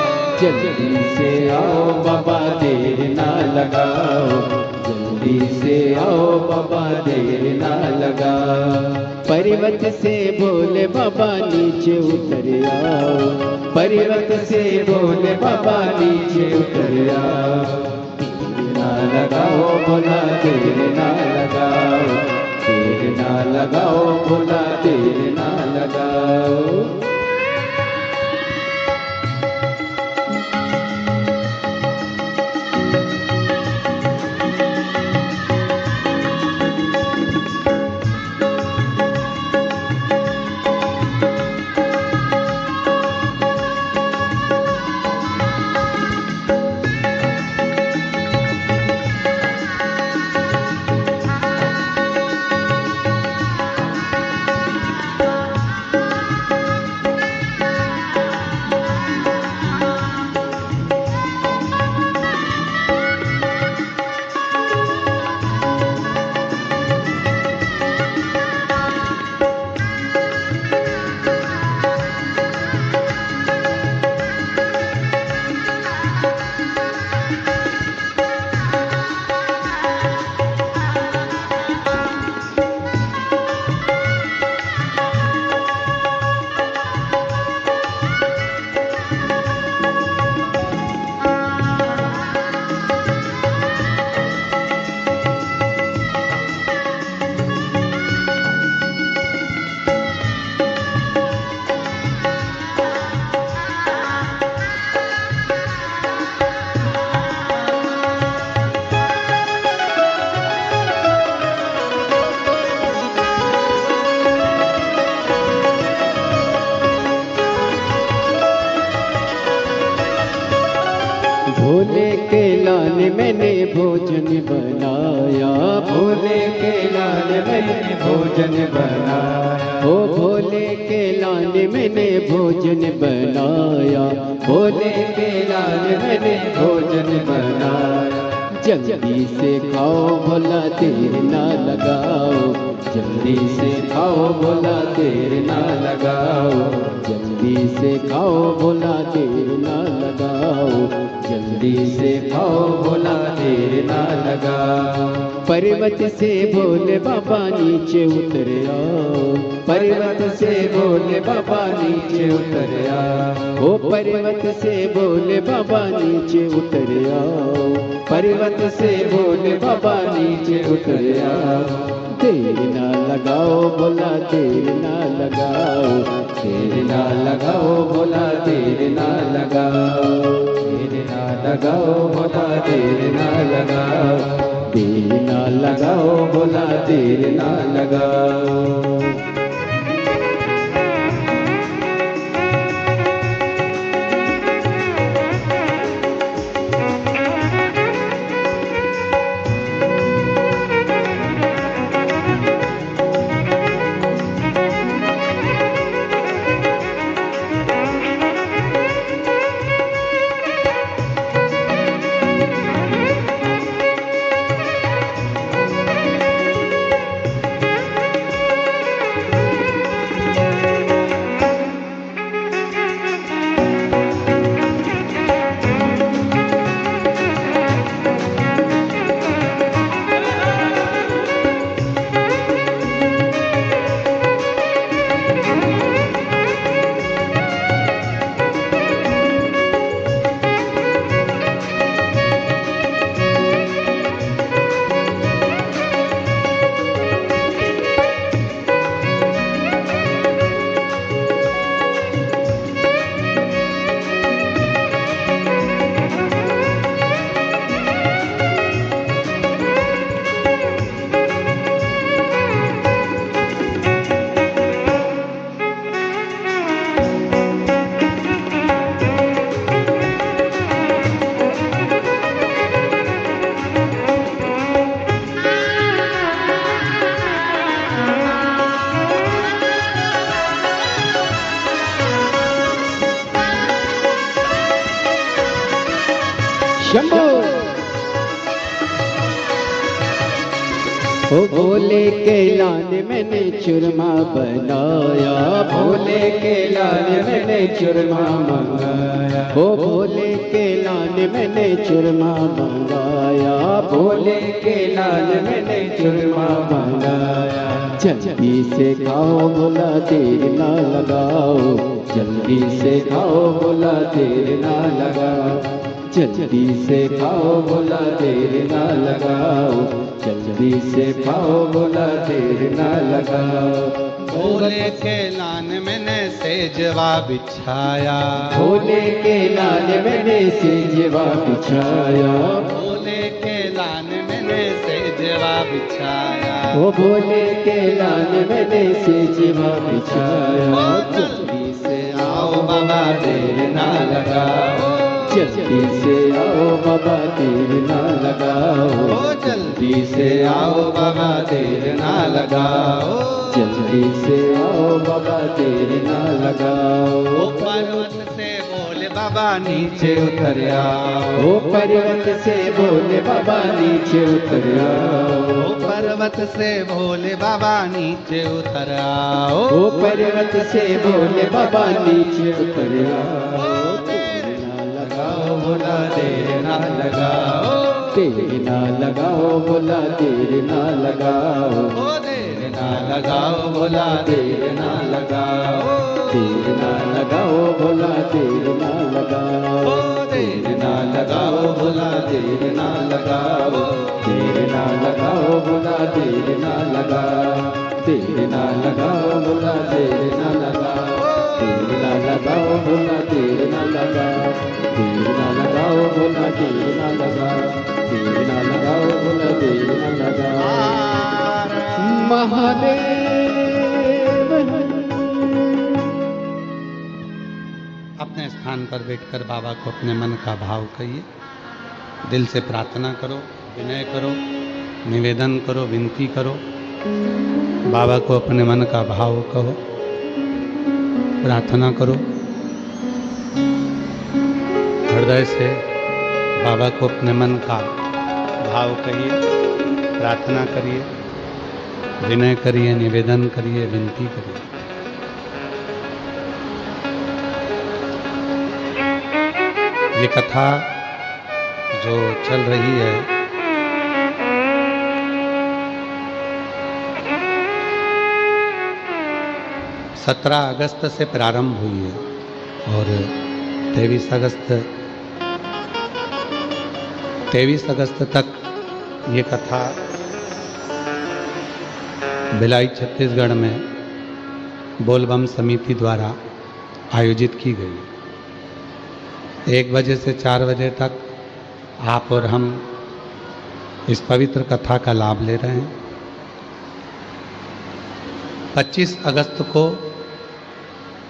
जल्दी से आओ बाबा देर ना लगाओ, जल्दी से आओ बाबा देर ना लगाओ। पर्वत से भोले बाबा नीचे उतर आओ, पर्वत से भोले बाबा नीचे उतर आओ। देर ना लगाओ भोला देर ना लगाओ, देर ना लगाओ भोला देर ना लगाओ। भोले के लाल मैंने भोजन बनाया, भोले के लाल मैंने भोजन बनाया, ओ भोले के लाल मैंने भोजन बनाया, भोले के लाल मैंने भोजन बनाया। जल्दी से खाओ भोला देर ना लगाओ, जल्दी से खाओ भोला देर ना लगाओ, जल्दी से खाओ भोला देर ना लगाओ, जल्दी से खाओ भोला देर ना लगाओ। पर्वत से भोले बाबा नीचे उतर आओ, पर्वत से भोले बाबा नीचे उतर आओ, ओ पर्वत से भोले बाबा नीचे उतर आओ, पर्वत से भोले बाबा नीचे उतर आओ। देर ना लगाओ भोला देर ना लगाओ, देर ना लगाओ भोला देर ना लगाओ, देर ना लगाओ भोला देर ना लगाओ, देर ना लगाओ भोला देर ना लगाओ। ओ भोले के लाने मैंने चूरमा बनाया, भोले के लाने मैंने चूरमा मंगाया, ओ भोले के लाने मैंने चूरमा मंगाया, भोले के लाने मैंने चूरमा मंगाया। जल्दी से खाओ भोला देर ना लगाओ, जल्दी से खाओ भोला देर ना लगाओ, जल्दी से खाओ भोला देर ना लगाओ, जल्दी से खाओ भोला देर ना लगाओ। भोले के लान मैंने सेजवा बिछाया, भोले के लान मैंने सेजवा बिछाया, भोले के लान मैंने सेजवा बिछाया, ओ भोले के लान मैंने सेजवा बिछाया। जल्दी से आओ बाबा देर ना लगाओ, जल्दी से आओ बाबा देर ना लगाओ, जल्दी से आओ बाबा देर ना लगाओ, जल्दी से आओ बाबा देर ना लगाओ। पर्वत से बोले बाबा नीचे उतर आओ, ओ पर्वत से बोले बाबा नीचे उतर आओ, ओ पर्वत से भोले बाबा नीचे उतर आओ, ओ पर्वत से बोले बाबा नीचे उतर आओ। भोला देर ना लगाओ, देर ना लगाओ भोला देर ना लगाओ, देर ना लगाओ भोला देर ना लगाओ, देर ना लगाओ भोला देर ना लगाओ, देर ना लगाओ भोला देर ना लगाओ, देर ना लगाओ भोला देर ना लगाओ, देर ना लगाओ भोला देर ना लगाओ, देर ना लगाओ भोला देर ना लगाओ, देर ना लगाओ भोला देर ना लगाओ, देर ना लगाओ भोला देर ना लगाओ। महादेव अपने स्थान पर बैठकर बाबा को अपने मन का भाव कहिए, दिल से प्रार्थना करो, विनय करो, निवेदन करो, विनती करो, बाबा को अपने मन का भाव कहो, प्रार्थना करो, हृदय से बाबा को अपने मन का भाव कहिए, प्रार्थना करिए, विनय करिए, निवेदन करिए, विनती करिए। ये कथा जो चल रही है सत्रह अगस्त से प्रारंभ हुई है और 23 अगस्त तक ये कथा भिलाई छत्तीसगढ़ में बोलबम समिति द्वारा आयोजित की गई। 1 बजे से 4 बजे तक आप और हम इस पवित्र कथा का लाभ ले रहे हैं। 25 अगस्त को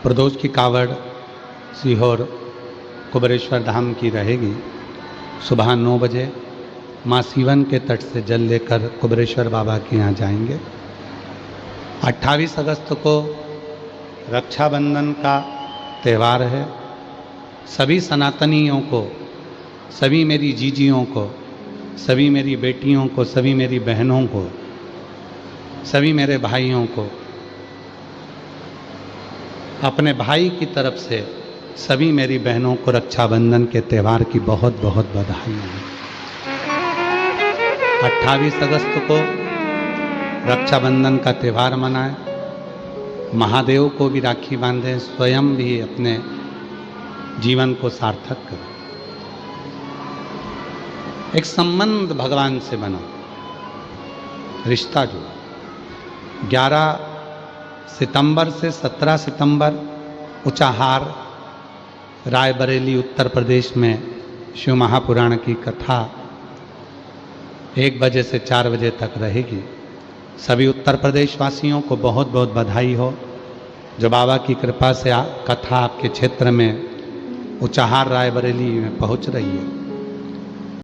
प्रदोष की कावड़ सीहोर कुबरेश्वर धाम की रहेगी। सुबह 9 बजे माँ सीवन के तट से जल लेकर कुबरेश्वर बाबा के यहाँ जाएंगे। 28 अगस्त को रक्षाबंधन का त्यौहार है। सभी सनातनियों को, सभी मेरी जीजियों को, सभी मेरी बेटियों को, सभी मेरी बहनों को, सभी मेरे भाइयों को, अपने भाई की तरफ से सभी मेरी बहनों को रक्षाबंधन के त्यौहार की बहुत बहुत बधाई है। 28 अगस्त को रक्षाबंधन का त्यौहार मनाएं, महादेव को भी राखी बांधें, स्वयं भी अपने जीवन को सार्थक करें। एक संबंध भगवान से बना, रिश्ता जो 11 सितंबर से 17 सितंबर ऊंचाहार रायबरेली उत्तर प्रदेश में शिव महापुराण की कथा 1 बजे से 4 बजे तक रहेगी। सभी उत्तर प्रदेश वासियों को बहुत बहुत बधाई हो जो बाबा की कृपा से कथा आपके क्षेत्र में ऊंचाहार रायबरेली में पहुंच रही है।